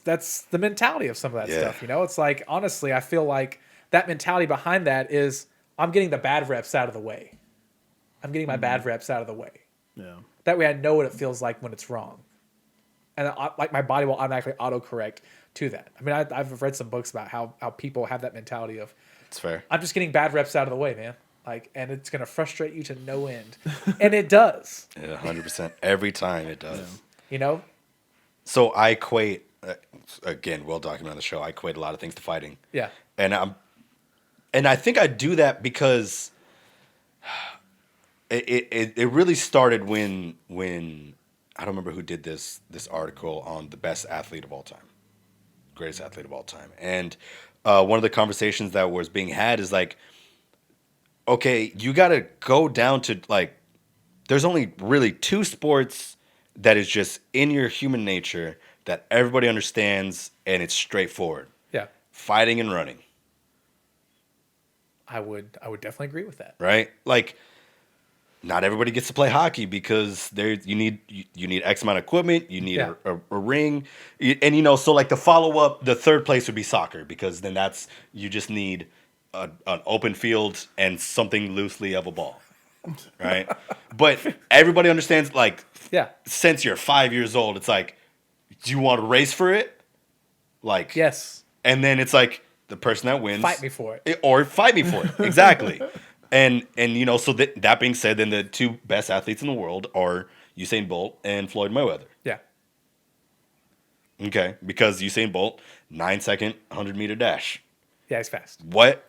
that's the mentality of some of that Yeah. stuff. You know, it's like honestly, I feel like that mentality behind that is I'm getting the bad reps out of the way. I'm getting my bad reps out of the way. Yeah. That way, I know what it feels like when it's wrong, and like my body will automatically autocorrect to that. I mean, I've read some books about how people have that mentality of It's fair. I'm just getting bad reps out of the way, man. Like, and it's gonna frustrate you to no end, and it does. Yeah, 100%. Every time it does. You know, So I equate, again, well documented on the show. I equate a lot of things to fighting. yeah, And I think I do that because it really started when I don't remember who did this article on the best athlete of all time, greatest athlete of all time, and one of the conversations that was being had is like, okay, you got to go down to like, there's only really two sports that is just in your human nature that everybody understands and it's straightforward: yeah. fighting and running. I would definitely agree with that. Right? Like, not everybody gets to play hockey because you need X amount of equipment, you need Yeah. a ring, and so like the follow up, the third place would be soccer because then you just need an open field and something loosely of a ball, right? But everybody understands, like, Yeah. since you're 5 years old, it's like, do you want to race for it? Like, Yes. and then it's like the person that wins Fight me for it. or fight me for it. Exactly. And so that being said, then the two best athletes in the world are Usain Bolt and Floyd Mayweather. Yeah. Okay, because Usain Bolt 9-second 100-meter dash. Yeah, he's fast. What?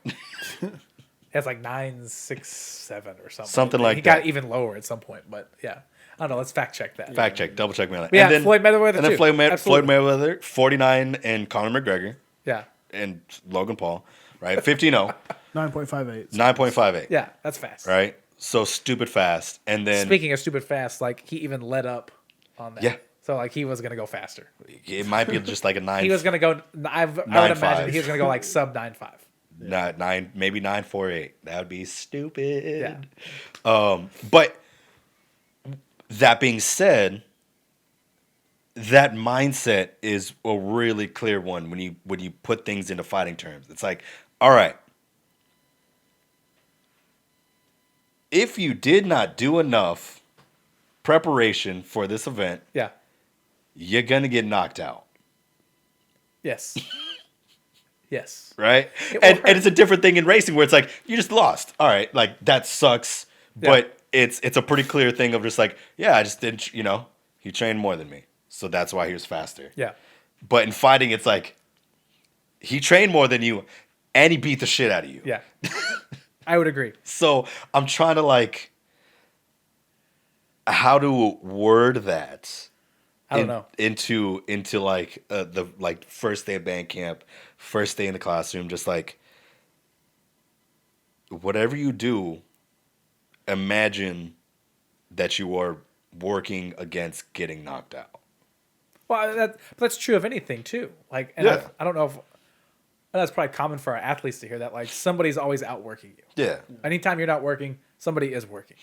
It's like 9.67 or something. Something like he got that. even lower at some point, but yeah. I don't know. Let's fact check that. Fact check, double check me on that. Yeah, and then, Floyd Mayweather and then too. Floyd Absolutely. Mayweather 49 and Conor McGregor Yeah. and Logan Paul, right? 15-0, 9.58. 9.58. Yeah, that's fast. Right? So stupid fast. And then Speaking of stupid fast, like he even let up on that. Yeah. So like he was gonna go faster. it might be just like a 9. He was gonna go. I would 9.5. imagine he was gonna go like sub 9.5. Not 9, maybe 9.48. That would be stupid. Yeah. But that being said, that mindset is a really clear one when you put things into fighting terms. It's like, all right, if you did not do enough preparation for this event, Yeah. you're gonna get knocked out. Yes. Yes. Right? It And will hurt. it's a different thing in racing where it's like, you just lost. All right, like that sucks. Yeah. But it's a pretty clear thing of just like, yeah, I just didn't, he trained more than me. So that's why he was faster. Yeah. But in fighting, it's like, he trained more than you and he beat the shit out of you. Yeah. I would agree. So I'm trying to like, how to word that I don't know. into like the like first day of band camp, first day in the classroom, just like whatever you do, imagine that you are working against getting knocked out. Well, that's true of anything too. Like, and Yeah. I don't know if that's probably common for our athletes to hear that. Like, somebody's always outworking you. Yeah. Anytime you're not working, somebody is working.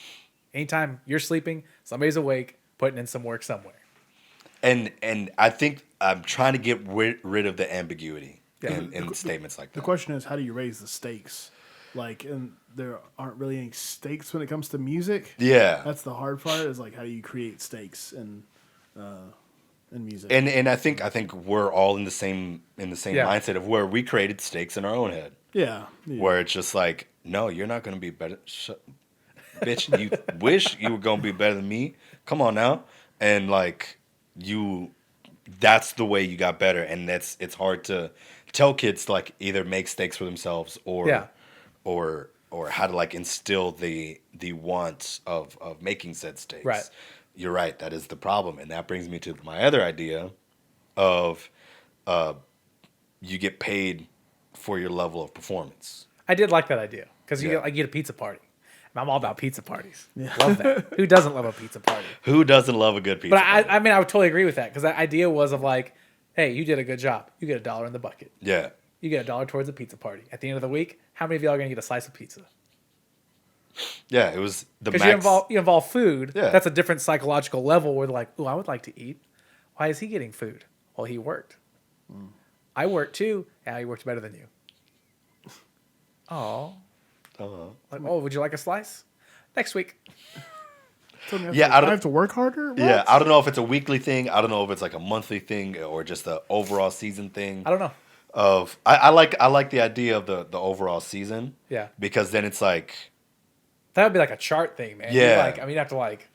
Anytime you're sleeping, somebody's awake, putting in some work somewhere. And I think I'm trying to get rid of the ambiguity Yeah. in statements like The that. question is, how do you raise the stakes? Like, and there aren't really any stakes when it comes to music. Yeah. That's the hard part. Is like, how do you create stakes in music? And I think we're all in the same Yeah. mindset of where we created stakes in our own head. yeah. Where it's just like, no, you're not going to be better. Bitch, you wish you were going to be better than me. Come on now. And like that's the way you got better. And it's hard to tell kids to like either make stakes for themselves or Yeah. or how to like instill the want of making said stakes. Right. You're right. That is the problem. And that brings me to my other idea of you get paid for your level of performance. I did like that idea because you Yeah. get a pizza party. I'm all about pizza parties. Love that. Who doesn't love a pizza party? Who doesn't love a good pizza But party? I mean, I would totally agree with that because the idea was of like, hey, you did a good job. You get $1 in the bucket. Yeah. You get $1 towards a pizza party. At the end of the week, how many of y'all are gonna get a slice of pizza? Yeah, it was the Because max. you involve food. Yeah. That's a different psychological level where like, oh, I would like to eat. Why is he getting food? Well, he worked. I worked too. Yeah, he worked better than you. Oh. Like, oh, would you like a slice? Next week. Yeah, I have to work harder. What? Yeah, I don't know if it's a weekly thing. I don't know if it's like a monthly thing or just the overall season thing. I don't know. I like the idea of the overall season. Yeah. Because then it's like, That would be like a chart thing, man. Yeah. Like, I mean, you'd have to like,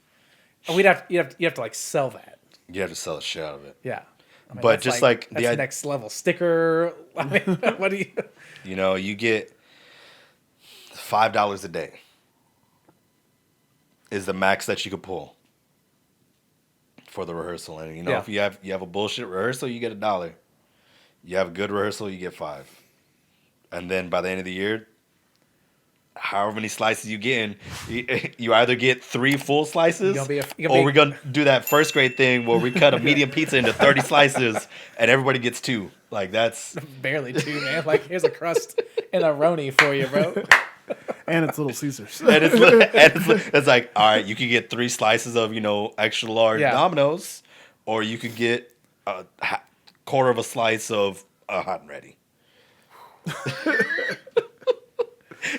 you have to like sell that. you have to sell the shit out of it. Yeah. I mean, But that's just like that's next level sticker. I mean, what do you? You know, you get $5 a day is the max that you could pull for the rehearsal. And you know, Yeah. if you have a bullshit rehearsal, you get $1. You have a good rehearsal, you get $5. And then by the end of the year, however many slices you get in, you either get 3 full slices, or we're gonna do that first grade thing where we cut a medium pizza into 30 slices and everybody gets 2. Like that's Barely 2, man. Like, here's a crust and a roni for you, bro. And it's Little Caesars. and it's like, all right, you could get 3 slices of, you know, extra large Yeah. Domino's, or you could get a quarter of a slice of hot and ready.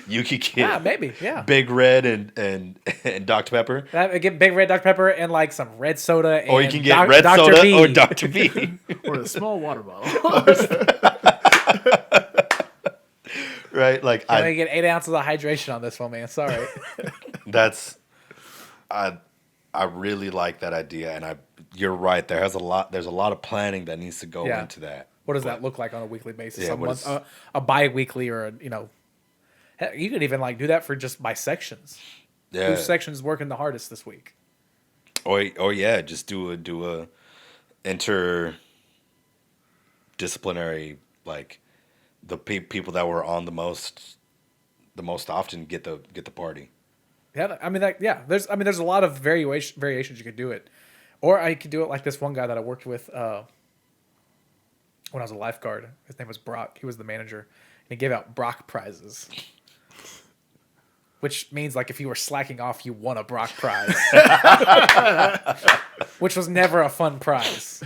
You could get Maybe, yeah. Big Red and Dr. Pepper, Get Big Red Dr. Pepper and like some red soda. And or you can get red Dr. soda B. or Dr. B. Or a small water bottle. Right? Like I'm gonna get 8 ounces of hydration on this one, man. Sorry. that's I really like that idea, and you're right. There's a lot of planning that needs to go Yeah. into that. What does that look like on a weekly basis? Yeah, a what month, is- a bi-weekly, or a, you know, heck, you could even like do that for just by sections. Yeah. Whose section is working the hardest this week? Or yeah, just do a interdisciplinary, like the people that were on the most often get the party. Yeah, I mean, there's a lot of variations you could do it, or I could do it like this one guy that I worked with when I was a lifeguard. His name was Brock. He was the manager, and he gave out Brock prizes, which means like if you were slacking off, you won a Brock prize, which was never a fun prize.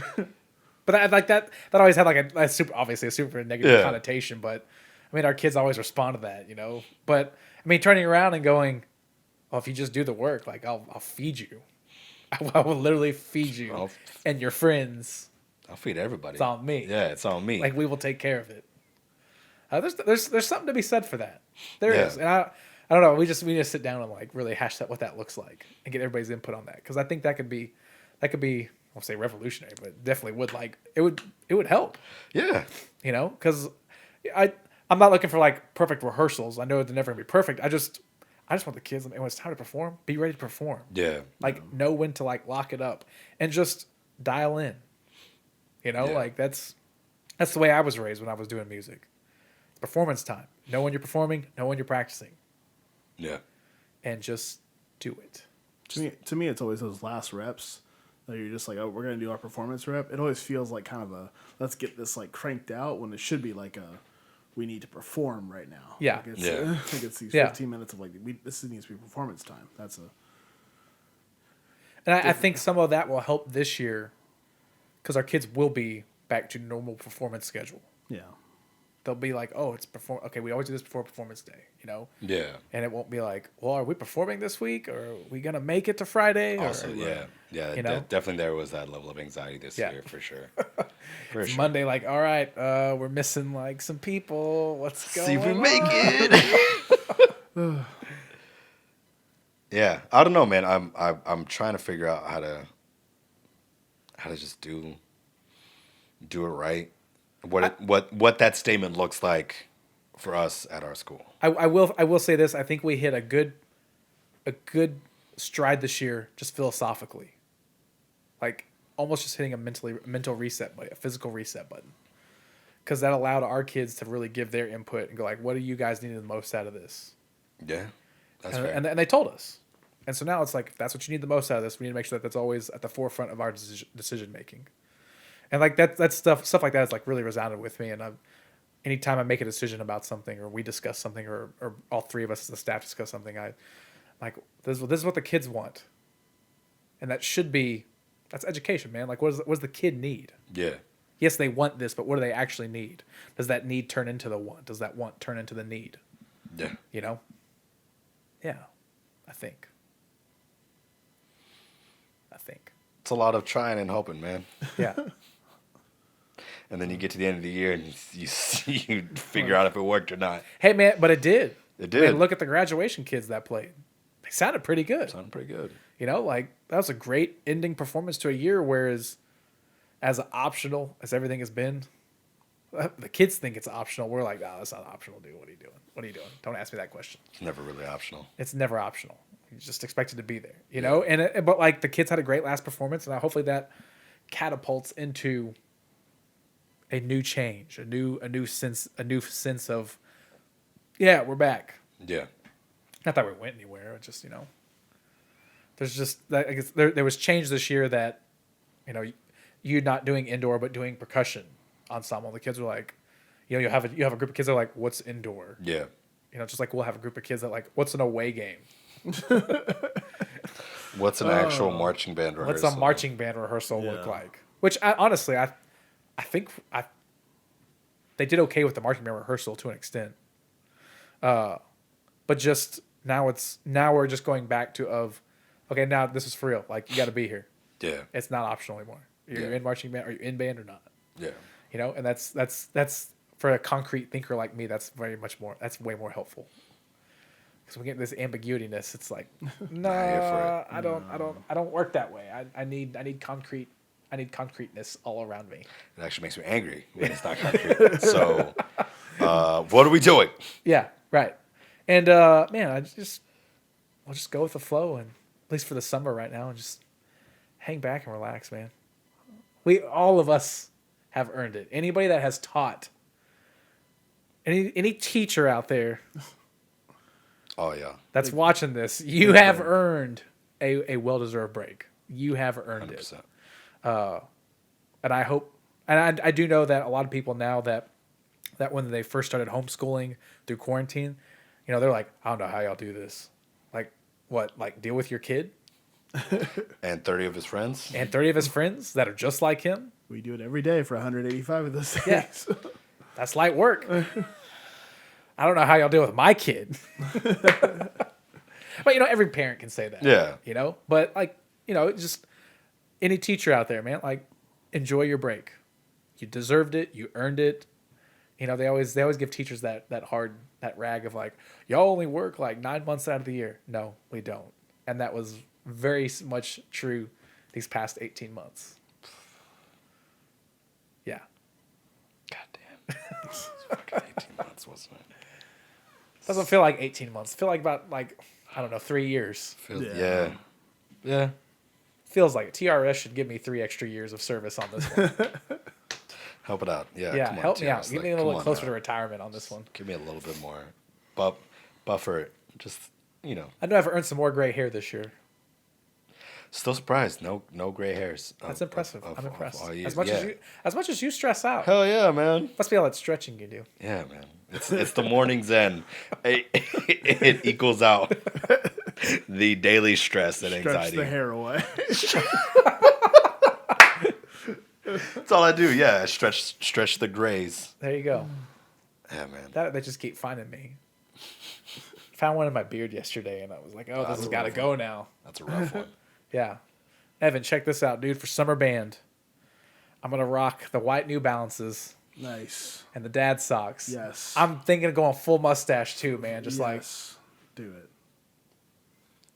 But I like that. That always had like a super negative connotation. But I mean, our kids always respond to that, you know. But I mean, turning around and going, "Oh, if you just do the work, like I'll feed you. I will literally feed you and your friends. I'll feed everybody. It's on me. Yeah, it's on me. Like we will take care of it." There's something to be said for that. There is, and I don't know. We just need to sit down and like really hash that what that looks like and get everybody's input on that, because I think that could be. I won't say revolutionary, but definitely would help. Yeah. You know, because I'm not looking for like perfect rehearsals. I know they're never gonna be perfect. I just want the kids, when it's time to perform, be ready to perform. Yeah. Like know when to like lock it up and just dial in. You know, like that's the way I was raised when I was doing music. Performance time. Know when you're performing. Know when you're practicing. Yeah. And just do it. To me, it's always those last reps that you're just like, oh, we're gonna do our performance rep. It always feels like kind of a let's get this like cranked out when it should be like a we need to perform right now. Yeah. Like Yeah. I think it's these 15 minutes of like this needs to be performance time. And I think some of that will help this year because our kids will be back to normal performance schedule. Yeah. They'll be like, oh, it's okay, we always do this before performance day, you know? Yeah. And it won't be like, well, are we performing this week, or are we going to make it to Friday? Also, or, yeah. You know? Definitely there was that level of anxiety this year, for sure. For sure. Monday, like, all right, we're missing like some people. What's going on? See if we make it. Yeah, I don't know, man. I'm trying to figure out how to just do it right. What that statement looks like for us at our school. I will say this. I think we hit a good stride this year, just philosophically, like almost just hitting a mental reset button, a physical reset button, because that allowed our kids to really give their input and go like, what do you guys need the most out of this? Yeah. That's and, fair. and they told us. And so now it's like, if that's what you need the most out of this, we need to make sure that that's always at the forefront of our decision making. And like that stuff like that is like really resounded with me. And anytime I make a decision about something, or we discuss something, or all three of us as the staff discuss something, I like, this is what the kids want. And that's education, man. Like, what does the kid need? Yeah. Yes, they want this, but what do they actually need? Does that need turn into the want? Does that want turn into the need? Yeah. You know? Yeah, I think. It's a lot of trying and hoping, man. Yeah. And then you get to the end of the year and you figure out if it worked or not. Hey, man, but it did. It did. I mean, look at the graduation kids that played. They sounded pretty good. Sounded pretty good. You know, like, that was a great ending performance to a year, whereas as optional as everything has been, the kids think it's optional. We're like, that's not optional, dude. What are you doing? What are you doing? Don't ask me that question. It's never really optional. It's never optional. You just expect it to be there, you know? But like, the kids had a great last performance, and hopefully that catapults into a new change, a new sense of, yeah, we're back. Yeah. Not that we went anywhere. It's just, there's just, I guess there was change this year that, you not doing indoor but doing percussion ensemble. The kids were like, you have a group of kids that are like, what's indoor? Yeah. Just like we'll have a group of kids that like, what's an away game? What's an actual marching band rehearsal? What's a marching band rehearsal look like? Which honestly, I think they did okay with the marching band rehearsal to an extent. But just now we're just going back to okay, now this is for real. Like, you got to be here. Yeah. It's not optional anymore. You're in marching band, or you're in band or not. Yeah. And that's for a concrete thinker like me. That's that's way more helpful. Because we get this ambiguity-ness. It's like, no, I don't work that way. I need concrete. I need concreteness all around me. It actually makes me angry when it's not concrete. So, what are we doing? Yeah, right. And man, I'll just go with the flow, and at least for the summer right now, and just hang back and relax, man. All of us have earned it. Anybody that has taught, any teacher out there, oh yeah, that's watching this, you have earned a well-deserved break. You have earned 100%. It. And I hope, and I do know that a lot of people now that when they first started homeschooling through quarantine, they're like, I don't know how y'all do this. Like, what? Like, deal with your kid? And 30 of his friends? And 30 of his friends that are just like him? We do it every day for 185 of those days. Yeah. That's light work. I don't know how y'all deal with my kid. But, every parent can say that. Yeah. But, like, just any teacher out there, man, like, enjoy your break. You deserved it. You earned it. They always give teachers that rag of like, y'all only work like 9 months out of the year. No, we don't. And that was very much true these past 18 months. Yeah. God damn. It was fucking 18 months, wasn't it? Doesn't feel like 18 months. Feel like about, like, I don't know, 3 years. Yeah. Feels like it. TRS should give me 3 extra years of service on this one. Help it out. Yeah. Yeah, come on, help me out. TRS, Give me a little closer to retirement on this one. Give me a little bit more buffer. Just, I know I've earned some more gray hair this year. Still surprised. No gray hairs. That's impressive. I'm impressed. All As much as you stress out. Hell yeah, man. Must be all that stretching you do. Yeah, man. It's the morning zen. It equals out the daily stress and anxiety. Stretch the hair away. That's all I do. Yeah, stretch the grays. There you go. Yeah, man. They just keep finding me. Found one in my beard yesterday, and I was like, oh, this has got to go now. That's a rough one. Yeah. Evan, check this out, dude. For summer band, I'm going to rock the white New Balances. Nice. And the dad socks. Yes. I'm thinking of going full mustache, too, man. Just like, do it.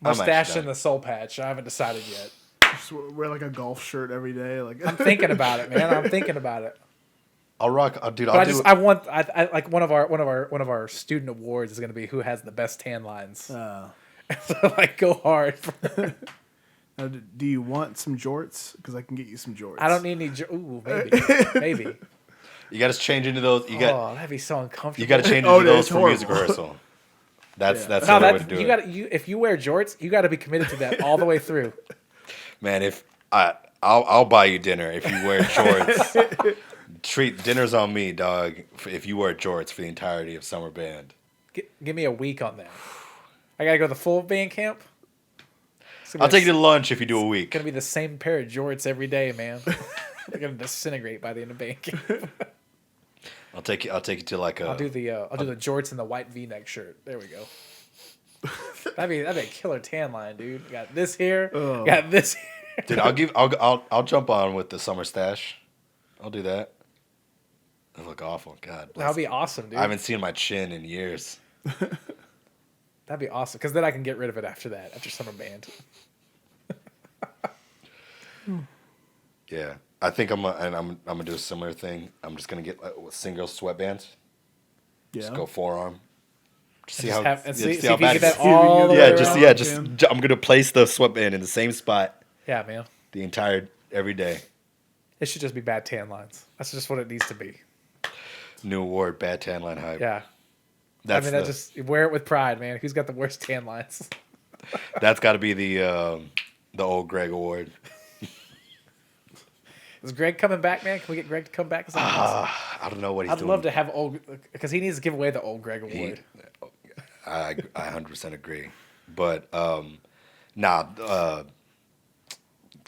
Mustache and the soul patch. I haven't decided yet. Just wear like a golf shirt every day. Like I'm thinking about it, man. I'm thinking about it. I'll rock, dude. I want like one of our student awards is going to be who has the best tan lines. So like go hard. Now, do you want some jorts? Because I can get you some jorts. I don't need any. Ooh, maybe. You got to change into those. That'd be so uncomfortable. You got to change into those for horrible. music rehearsal. That's Yeah. that's No, the way to that do you it. got if you wear jorts, you got to be committed to that all the way through. Man, if I'll buy you dinner if you wear shorts. Treat dinner's on me, dog. If you wear jorts for the entirety of summer band, Give me a week on that. I gotta go to the full band camp. I'll take you to lunch if you do a week. Gonna be the same pair of jorts every day, man. They're gonna disintegrate by the end of band camp. I'll take you to like a. I'll do the jorts and the white V-neck shirt. There we go. That'd be a killer tan line, dude. Got this here. Got this here. Dude, I'll jump on with the summer stash. I'll do that. That look awful. God. That'd be awesome, dude. I haven't seen my chin in years. That'd be awesome because then I can get rid of it after that, after summer band. Yeah, I think I'm gonna do a similar thing. I'm just gonna get single sweatbands. Yeah. Just go forearm. Just see Just how have, and see see if how you can bad. get that See if you can all get the that way Yeah, around. just man. I'm gonna place the sweatband in the same spot Yeah, man. the entire every day. It should just be bad tan lines. That's just what it needs to be. New award, bad tan line hype. Yeah. That's I mean, just wear it with pride, man. Who's got the worst tan lines? that's got to be the old Greg award. Is Greg coming back, man? Can we get Greg to come back? I don't know what he's I'd doing. love to have old, because he needs to give away the old Greg He- award. I 100% agree, but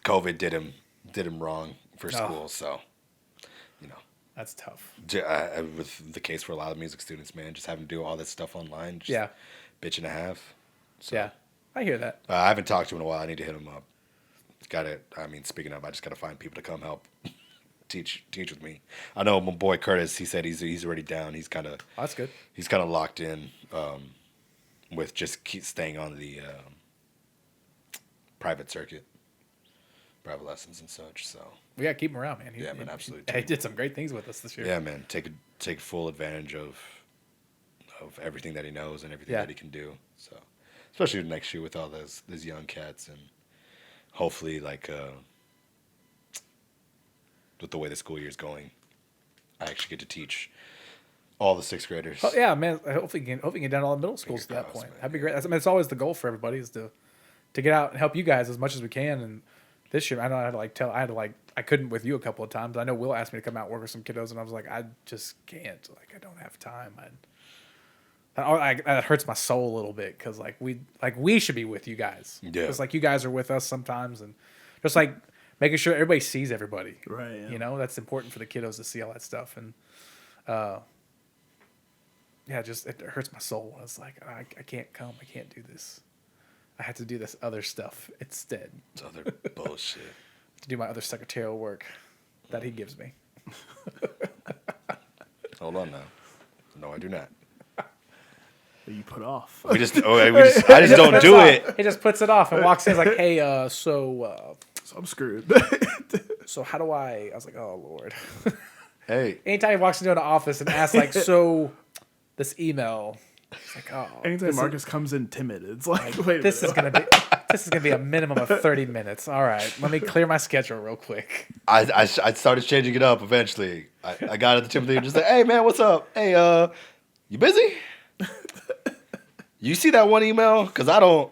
COVID did him wrong for school, so you know. That's tough. With the case for a lot of music students, man, just having to do all this stuff online, just Yeah. bitch and a half. So, Yeah. I hear that. I haven't talked to him in a while. I need to hit him up. Got it. I mean, speaking of, I just got to find people to come help teach with me. I know my boy Curtis. He said he's already down. He's kind of Oh, that's good. locked in with just keep staying on the private circuit, private lessons and such. So We got to keep him around, man. Yeah, man, absolutely. He did some great things with us this year. yeah, man, take full advantage of everything that he knows and everything Yeah. that he can do. So especially next year with all those young cats and hopefully like with the way the school year is going, I actually get to teach all the sixth graders. Oh, yeah, man. Hopefully you can get down to all the middle schools at Fingers that crossed, point. man. That'd be great. I mean, it's always the goal for everybody is to get out and help you guys as much as we can. And this year, I know I couldn't with you a couple of times. I know Will asked me to come out and work with some kiddos, and I was like, I just can't. Like, I don't have time. That hurts my soul a little bit because we should be with you guys. Yeah. Just like you guys are with us sometimes, and just like making sure everybody sees everybody. Right. Yeah. You know, that's important for the kiddos to see all that stuff. And yeah, just it hurts my soul. I was like, I can't come. I can't do this. I have to do this other stuff instead. It's other bullshit. To do my other secretarial work that he gives me. Hold on now. No, I do not. That you put off. I just don't do it. He just puts it off and walks in. He's like, hey, So I'm screwed. so how do I was like, oh Lord. Hey, Anytime he walks into an office and asks like, so this email, it's like, oh, Anytime Marcus comes in timid, it's like, wait a this minute. is gonna be a minimum of 30 minutes. All right, let me clear my schedule real quick. I started changing it up eventually. I got at the Timothy and just like, hey man, what's up? Hey, you busy? You see that one email? Cause I don't.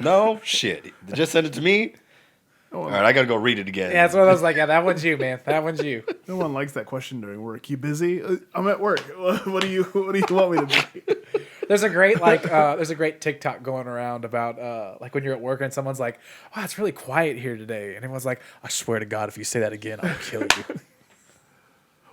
No shit. Just send it to me. No All one, right, I gotta go read it again. Yeah, that's what I was like. Yeah, that one's you, man. That one's you. no one likes that question during work. You busy? I'm at work. What do you want me to be? There's a great TikTok going around about like when you're at work and someone's like, "Wow, it's really quiet here today," and everyone's like, "I swear to God, if you say that again, I'll kill you."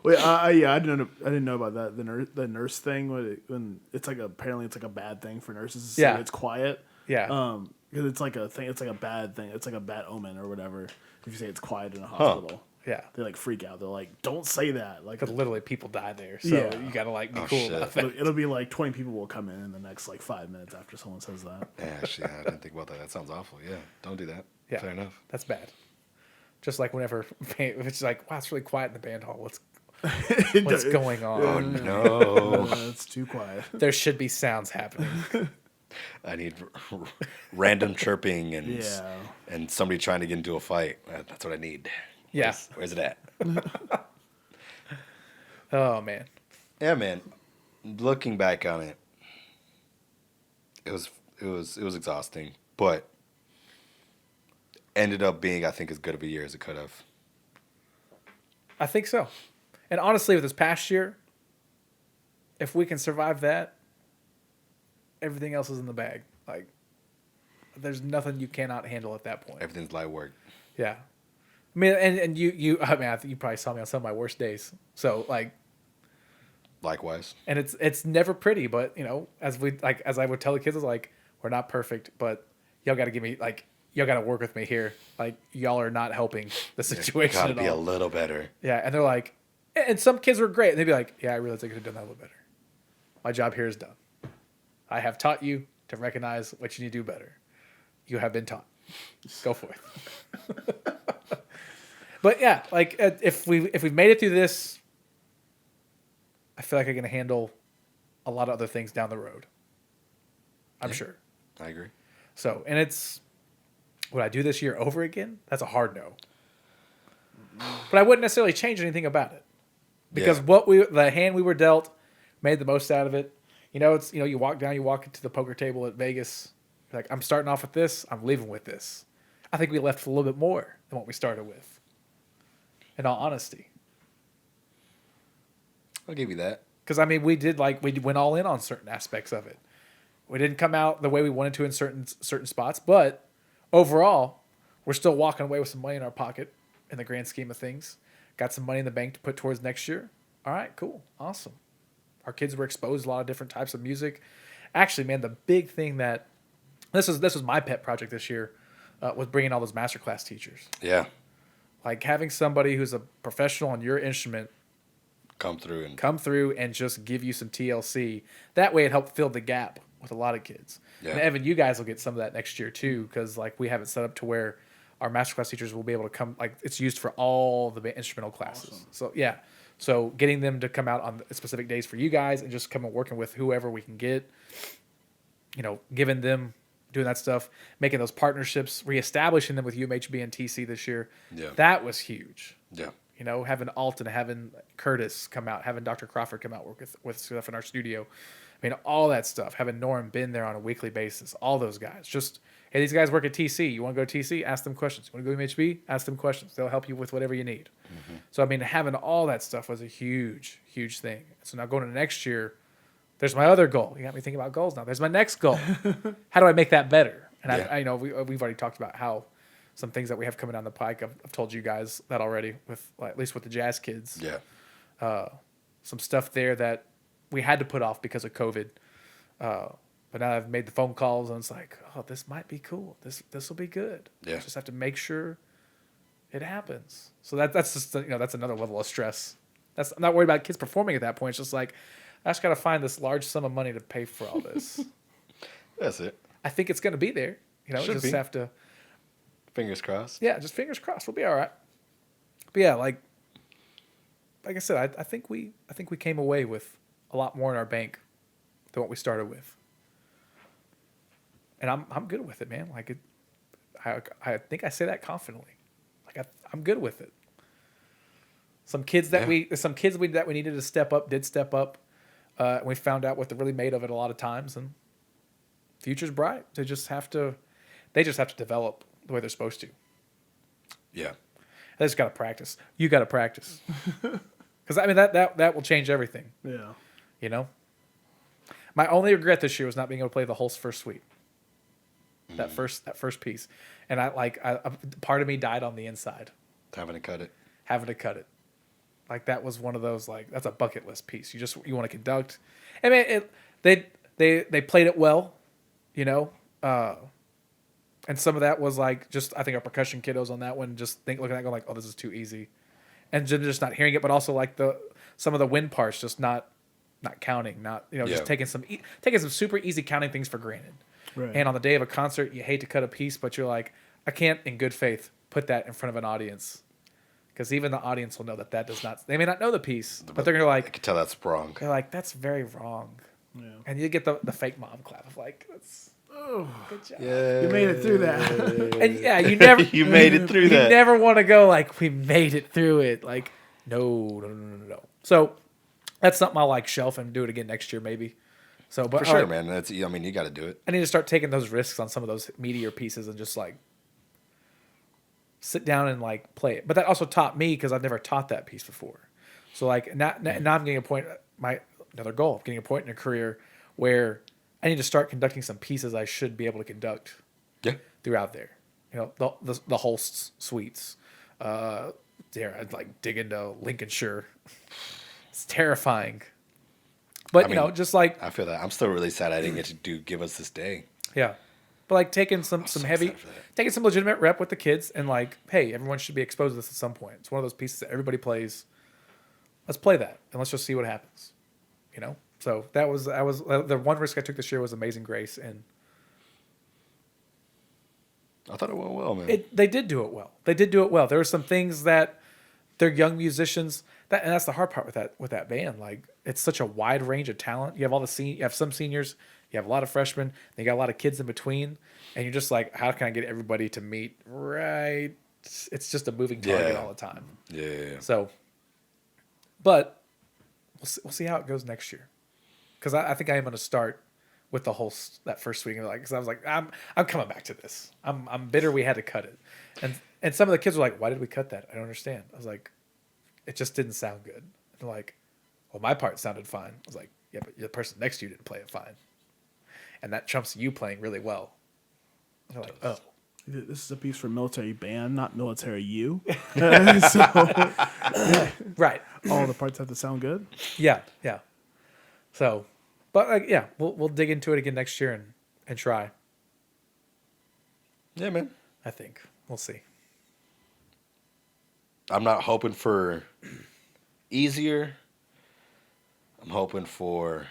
Wait, yeah, I didn't know about that. The nurse thing when it's like apparently it's like a bad thing for nurses to say Yeah. it's quiet. Yeah. Because it's like a thing. It's like a bad thing. It's like a bad omen or whatever. If you say it's quiet in a hospital, Yeah. they like freak out. They're like, "Don't say that." Like Because literally people die there, so Yeah. you gotta like be Oh, cool shit. about that. it'll be like 20 people will come in the next like 5 minutes after someone says that. Yeah, actually, I didn't think about that. That sounds awful. Yeah, don't do that. Yeah. Fair enough. That's bad. Just like whenever it's like, wow, it's really quiet in the band hall. What's going on? Oh no. It's too quiet. There should be sounds happening. I need random chirping and Yeah. and somebody trying to get into a fight. That's what I need. Yeah. Where's it at? Oh man. Yeah, man. Looking back on it, it was exhausting, but ended up being, I think, as good of a year as it could have. I think so. And honestly, with this past year, if we can survive that, everything else is in the bag. Like, there's nothing you cannot handle at that point. Everything's light work. Yeah. I mean, and I mean, I think you probably saw me on some of my worst days. So, like, Likewise. and it's never pretty, but, you know, as I would tell the kids, I was like, we're not perfect, but y'all got to give me, like, y'all got to work with me here. Like, y'all are not helping the situation Got to at be all. a little better. Yeah, and they're like, and some kids were great. And they'd be like, yeah, I realize I could have done that a little better. My job here is done. I have taught you to recognize what you need to do better. You have been taught. Go for it. But yeah, like if we've made it through this, I feel like I can handle a lot of other things down the road. I'm sure. I agree. So, and it's, would I do this year over again? That's a hard no. But I wouldn't necessarily change anything about it. Because the hand we were dealt, made the most out of it. You know, it's, you know, you walk into the poker table at Vegas. You're like, I'm starting off with this. I'm leaving with this. I think we left with a little bit more than what we started with. In all honesty. I'll give you that. Because, I mean, we went all in on certain aspects of it. We didn't come out the way we wanted to in certain spots. But overall, we're still walking away with some money in our pocket in the grand scheme of things. Got some money in the bank to put towards next year. All right, cool. Awesome. Our kids were exposed to a lot of different types of music. Actually, man, the big thing that this was my pet project this year was bringing all those masterclass teachers. Yeah. Like having somebody who's a professional on your instrument Come through and just give you some TLC. That way it helped fill the gap with a lot of kids. Yeah. And Evan, you guys will get some of that next year too, because like we have it set up to where our masterclass teachers will be able to come, like it's used for all the instrumental classes. Awesome. So yeah. So getting them to come out on specific days for you guys and just come and working with whoever we can get, you know, giving them, doing that stuff, making those partnerships, reestablishing them with UMHB and TC this year. Yeah. That was huge. Yeah. You know, having Alton, having Curtis come out, having Dr. Crawford come out, work with stuff in our studio. I mean, all that stuff. Having Norm been there on a weekly basis. All those guys. Just, hey, these guys work at TC. You want to go to TC? Ask them questions. You want to go to UMHB? Ask them questions. They'll help you with whatever you need. Mm-hmm. So, I mean, having all that stuff was a huge, huge thing. So now going into next year, there's my other goal. You got me thinking about goals now. There's my next goal. How do I make that better? And I know we've already talked about how some things that we have coming down the pike. I've told you guys that already, with at least with the jazz kids. Yeah. Some stuff there that we had to put off because of COVID. But now I've made the phone calls and it's like, oh, this might be cool. This will be good. Yeah. Just have to make sure it happens. So that's just that's another level of stress. I'm not worried about kids performing at that point. It's just like I just got to find this large sum of money to pay for all this. That's it. I think it's going to be there. Just have to. Fingers crossed. Yeah, just fingers crossed. We'll be all right. But yeah, like I said, I think we came away with a lot more in our bank than what we started with, and I'm good with it, man. Like I think I say that confidently. Like I'm good with it. Some kids that we needed to step up did step up. And we found out what they're really made of it a lot of times, and future's bright. They just have to develop the way they're supposed to. Yeah. They just got to practice. You got to practice. Because, I mean, that will change everything. Yeah. You know? My only regret this year was not being able to play the whole first suite. That first piece. And part of me died on the inside. Having to cut it. Like, that was one of those, like, that's a bucket list piece. You want to conduct. I mean, they played it well, you know? And some of that was like I think our percussion kiddos on that one looking at that going like, oh, this is too easy, and just not hearing it, but also like some of the wind parts just not counting, just taking some super easy counting things for granted. Right. And on the day of a concert, you hate to cut a piece, but you're like, I can't in good faith put that in front of an audience, because even the audience will know that does not. They may not know the piece, but they're gonna like. I can tell that's wrong. They're like, that's very wrong. Yeah. And you get the fake mom clap of like, that's. Oh, good job. Yeah. You made it through that. And yeah, you never you made it through that. You never want to go like, we made it through it. Like, no. So that's something I'll like shelf and do it again next year maybe. So, but For sure, man. That's, I mean, you got to do it. I need to start taking those risks on some of those meatier pieces and just like sit down and like play it. But that also taught me because I've never taught that piece before. So like now I'm getting a point. Another goal of getting a point in a career where I need to start conducting some pieces I should be able to conduct. Yeah. Throughout there, you know, the Holst suites. I'd like dig into Lincolnshire. It's terrifying. But, you know, just like... I feel that. I'm still really sad I didn't get to give us this day. Yeah. But, like, taking some heavy... Taking some legitimate rep with the kids and, like, hey, everyone should be exposed to this at some point. It's one of those pieces that everybody plays. Let's play that, and let's just see what happens. You know? So, that was the one risk I took this year was Amazing Grace, and... I thought it went well, man. They did do it well. They did do it well. There were some things that they're young musicians... and that's the hard part with that band. Like, it's such a wide range of talent. You have you have some seniors, you have a lot of freshmen, and you got a lot of kids in between, and you're just like, how can I get everybody to meet right? It's just a moving target all the time. Yeah. So, but we'll see how it goes next year, because I think I am going to start with the whole that first week. Like, because I was like, I'm coming back to this. I'm bitter we had to cut it, and some of the kids were like, why did we cut that? I don't understand. I was like, it just didn't sound good. And they're like, well, my part sounded fine. I was like, yeah, but the person next to you didn't play it fine. And that trumps you playing really well. And they're like, oh. This is a piece for military band, not military you. Right. All the parts have to sound good. Yeah. So, but like, yeah, we'll dig into it again next year and try. Yeah, man. I think. We'll see. I'm not hoping for easier. I'm hoping for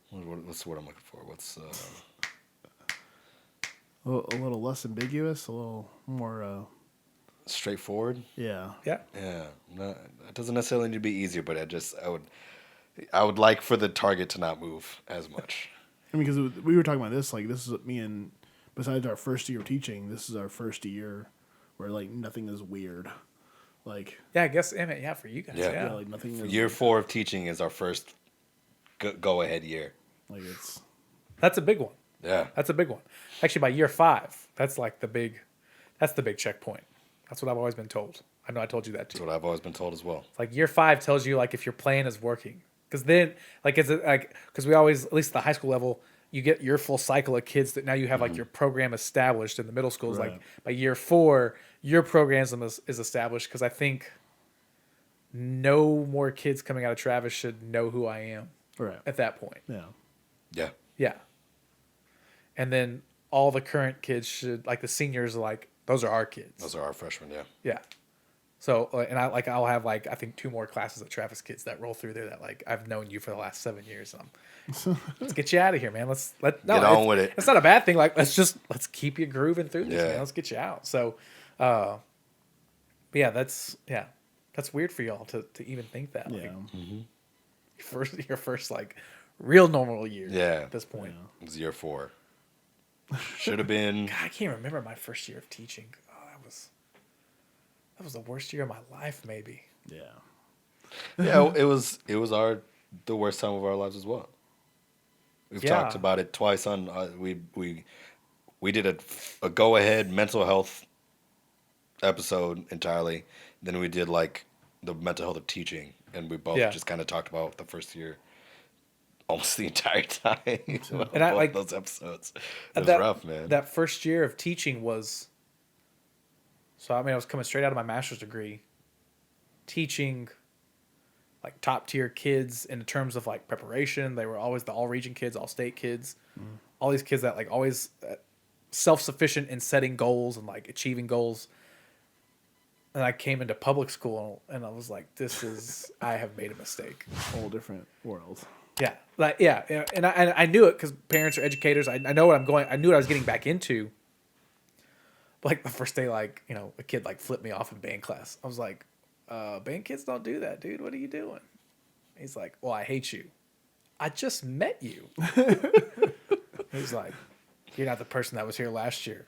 what's the word I'm looking for? What's A little less ambiguous, a little more straightforward? Yeah. Yeah. Yeah. It doesn't necessarily need to be easier, but I would like for the target to not move as much. I mean, because we were talking about this, like this is me and besides our first year of teaching, this is our first year where like nothing is weird. Like Yeah, I guess for you guys. Yeah. Yeah. like nothing is Year 4 of teaching is our first go ahead year. like it's That's a big one. Yeah. That's a big one. Actually, by year 5, that's like the big checkpoint. That's what I've always been told. I know I told you that too. That's what I've always been told as well. It's like year 5 tells you like if your plan is working. Because then, like, because we always, at least at the high school level, you get your full cycle of kids that now you have like your program established in the middle schools. Right. Like by year 4, your program is established. Because I think no more kids coming out of Travis should know who I am right. at that point. Yeah. Yeah. Yeah. And then all the current kids should, like the seniors, are like, those are our kids. Those are our freshmen, yeah. Yeah. So, and I'll have like, I think 2 more classes of Travis kids that roll through there that like, I've known you for the last 7 years. Let's get you out of here, man. Get on with it. It's not a bad thing. Like, let's keep you grooving through this, Yeah. man. Let's get you out. So, that's weird for y'all to even think that. Yeah. Like, your first like real normal year. Yeah. At this point. It was year 4. Should have been. God, I can't remember my first year of teaching. Oh, that was the worst year of my life, maybe. Yeah. Yeah, it was the worst time of our lives as well. We've talked about it twice on we did a go ahead mental health episode entirely. Then we did like the mental health of teaching, and we both just kind of talked about the first year almost the entire time. And I like those episodes. It was rough, man. That first year of teaching was. So I mean, I was coming straight out of my master's degree, teaching like top tier kids in terms of like preparation. They were always the all region kids, all state kids, all these kids that like always self-sufficient in setting goals and like achieving goals. And I came into public school and I was like, I have made a mistake. Whole different world. Yeah. And I knew it because parents are educators. I know what I'm going. I knew what I was getting back into. But like the first day, like, you know, a kid like flipped me off in band class. I was like, band kids don't do that, dude. What are you doing? He's like, well, I hate you. I just met you. He's like, you're not the person that was here last year.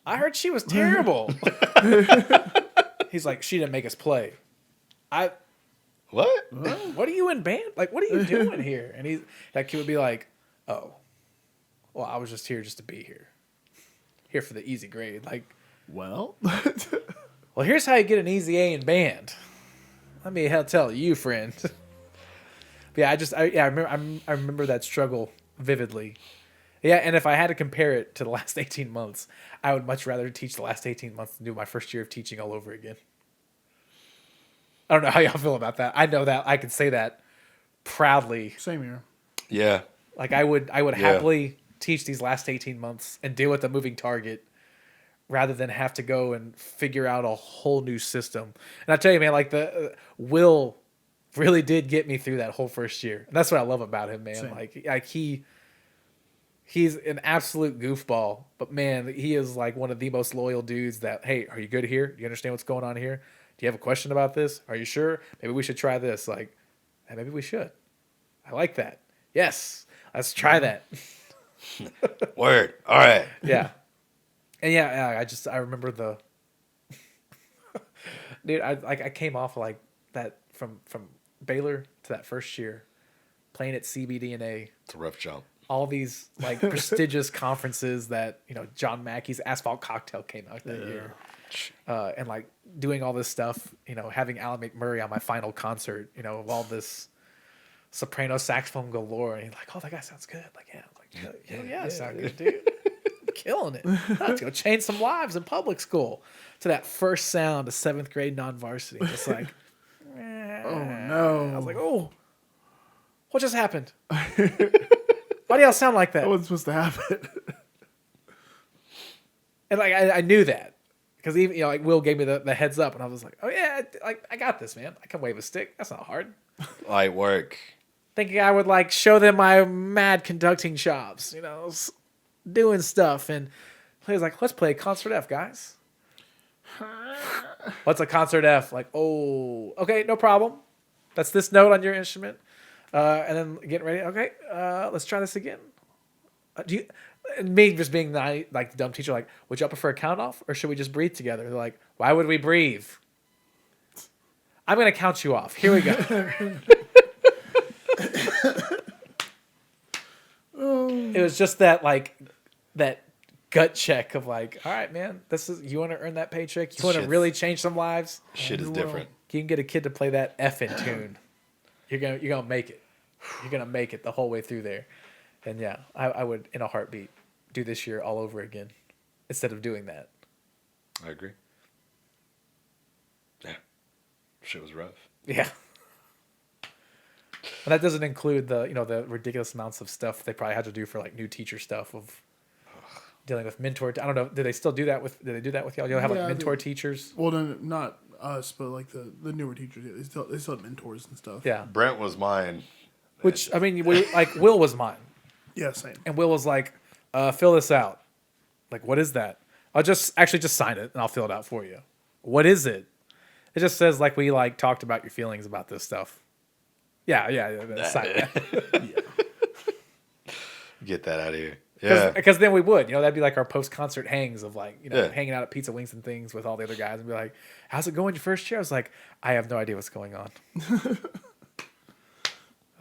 I heard she was terrible. He's like, she didn't make us play. What? What are you in band? Like, what are you doing here? And that kid would be like, oh, well, I was just here just to be here. Here for the easy grade. Like, Well, well, here's how you get an easy A in band. Let me tell you, friend. But yeah, I remember that struggle vividly. Yeah, and if I had to compare it to the last 18 months, I would much rather teach the last 18 months than do my first year of teaching all over again. I don't know how y'all feel about that. I know that I can say that proudly. same here. Yeah. Like I would happily teach these last 18 months and deal with a moving target rather than have to go and figure out a whole new system. And I tell you, man, like the Will really did get me through that whole first year. And that's what I love about him, man. Same. Like he's an absolute goofball, but man, he is like one of the most loyal dudes that, hey, are you good here? Do you understand what's going on here? Do you have a question about this? Are you sure? Maybe we should try this. Like, hey, maybe we should. I like that. Yes. Let's try that. Word. All right. Yeah. And yeah, I remember the dude, I came off like that from Baylor to that first year playing at CBDNA. It's a rough jump. All these like prestigious conferences that, John Mackey's Asphalt Cocktail came out that year. And like doing all this stuff, having Alan McMurray on my final concert, of all this soprano saxophone galore. And he's like, oh, that guy sounds good. Like, yeah. I'm like, yeah, sound good, dude. Killing it. Let's go change some lives in public school. To that first sound of 7th grade non-varsity. Just like, Oh no! I was like, oh, what just happened? Why do y'all sound like that? That wasn't supposed to happen. And like I knew that because even like Will gave me the heads up, and I was like, oh yeah, like I got this, man. I can wave a stick. That's not hard. Light work. Thinking I would like show them my mad conducting chops, doing stuff, and he was like, let's play concert F, guys. What's a concert F? Like, oh, okay, no problem. That's this note on your instrument. And then getting ready. Okay, let's try this again. And me just being the dumb teacher, like, would y'all prefer a count off or should we just breathe together? They're like, why would we breathe? I'm gonna count you off. Here we go. It was just that gut check of like, all right, man, you want to earn that paycheck? You want to really change some lives? Shit is different. You can get a kid to play that F in tune. You're gonna make it. You're gonna make it the whole way through there. And yeah, I would in a heartbeat do this year all over again instead of doing that. I agree. Yeah. Shit was rough. Yeah. And that doesn't include the ridiculous amounts of stuff they probably had to do for like new teacher stuff of dealing with mentor. I don't know. Do they still do that with? Do they do that with y'all? You have like mentor teachers? Well, no, not us, but like the newer teachers. Yeah, they still have mentors and stuff. Yeah. Brent was mine. Which I mean, Will was mine, Yeah, same. and Will was like, "Fill this out." Like, what is that? I'll just sign it and I'll fill it out for you. What is it? It just says like we like talked about your feelings about this stuff. Yeah. Sign it. Get that out of here. Yeah. Because then we would, that'd be like our post-concert hangs of like, hanging out at Pizza Wings and things with all the other guys and be like, how's it going your first year? I was like, I have no idea what's going on.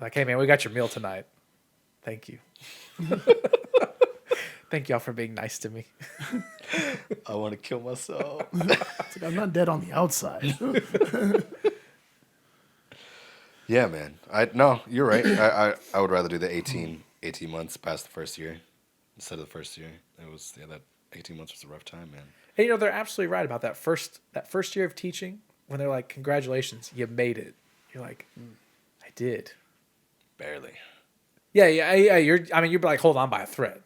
Like, hey man, we got your meal tonight. Thank you. Thank y'all for being nice to me. I want to kill myself. It's like, I'm not dead on the outside. Yeah, man. No, you're right. I would rather do the 18 months past the first year instead of the first year. It was that 18 months was a rough time, man. And they're absolutely right about that first year of teaching when they're like, congratulations, you made it. You're like, I did. Barely. Yeah. You're like, hold on by a thread.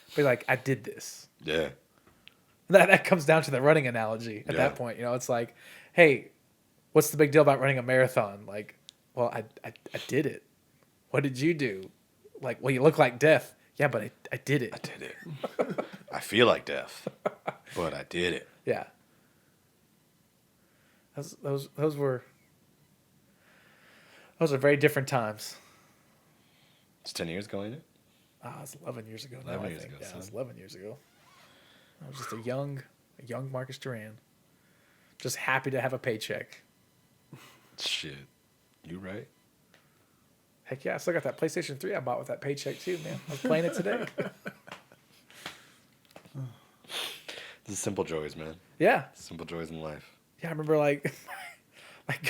But you're like, I did this. Yeah. That comes down to the running analogy at that point. It's like, hey, what's the big deal about running a marathon? Like, well, I did it. What did you do? Like, well, you look like death. Yeah, but I did it. I did it. I feel like death, but I did it. Yeah. Those were very different times. It's 10 years ago, ain't it? It's 11 years ago. 11 now, years I think. ago, Yeah, it was son. 11 years ago. I was just a young Marcus Duran. Just happy to have a paycheck. Shit. You right. Heck yeah, I still got that PlayStation 3 I bought with that paycheck too, man. I was playing it today. This is simple joys, man. Yeah. Simple joys in life. Yeah, I remember like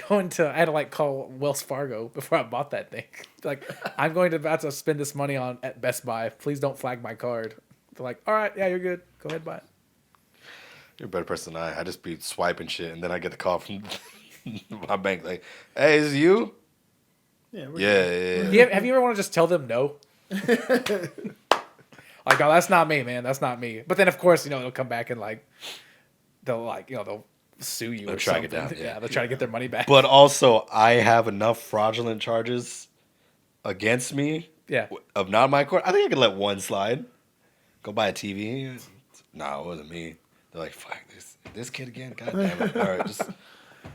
going to I had to like call Wells Fargo before I bought that thing. Like, I'm about to spend this money on at Best Buy. Please don't flag my card. They're like, all right, yeah, you're good. Go ahead, buy it. You're a better person than I. I just be swiping shit, and then I get the call from my bank like, "Hey, is it you?" Yeah. Yeah. Have you ever want to just tell them no? Like, oh, that's not me, man. That's not me. But then, of course, they'll come back and they'll sue you or track something. it down, yeah. They'll try to get their money back. But also, I have enough fraudulent charges against me Yeah. of not my court. I think I could let one slide. Go buy a TV. No, it wasn't me. They're like, fuck, this kid again? God damn it. All right,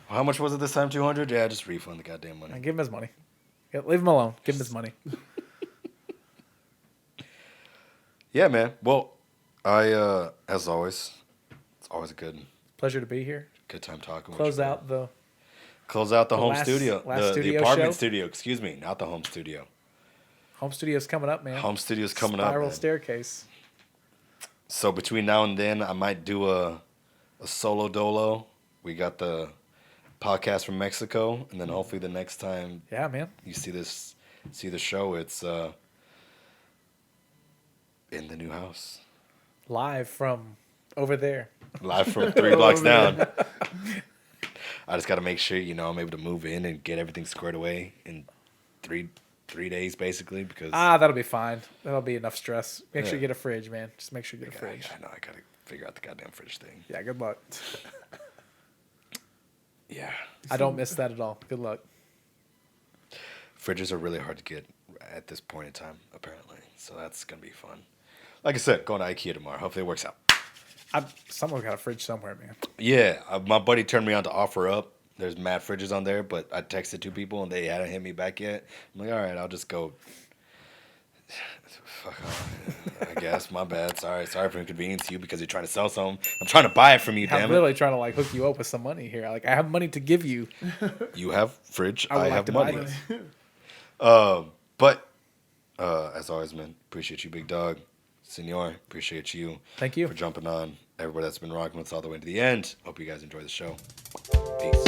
how much was it this time? 200? Yeah, just refund the goddamn money. And give him his money. Yeah, leave him alone. Give him his money. Yeah, man. Well, as always, it's always a good Pleasure to be here. time talking Close with you. out the Close out the home last studio. The studio apartment show? studio, excuse me, not the home studio. home studio's coming up, man. Home studio's coming up. Spiral Man. staircase. So between now and then, I might do a solo dolo. We got the podcast from Mexico, and then hopefully the next time Yeah, man. you see the show, it's in the new house, Live from over there. live from 3 blocks down. I just got to make sure I'm able to move in and get everything squared away in 3 days, basically, because That'll be fine. That'll be enough stress. Make sure Yeah. you get a fridge, man. Just make sure you get a fridge. I know I got to figure out the goddamn fridge thing. Yeah, good luck. Yeah, I don't miss that at all. Good luck. fridges are really hard to get at this point in time, apparently. So that's gonna be fun. Like I said, going to IKEA tomorrow. Hopefully it works out. Someone got a fridge somewhere, man. Yeah, my buddy turned me on to OfferUp. There's mad fridges on there, but I texted 2 people and they hadn't hit me back yet. I'm like, all right, I'll just go. Fuck off. I guess my bad. Sorry for inconveniencing you because you're trying to sell something. I'm trying to buy it from you. I'm Damn it. literally trying to like hook you up with some money here. Like, I have money to give you. You have fridge. I would I like have to buy money. this. But as always, man, appreciate you, big dog. Senor, appreciate you. Thank you. For jumping on. Everybody that's been rocking with us all the way to the end. Hope you guys enjoy the show. Peace.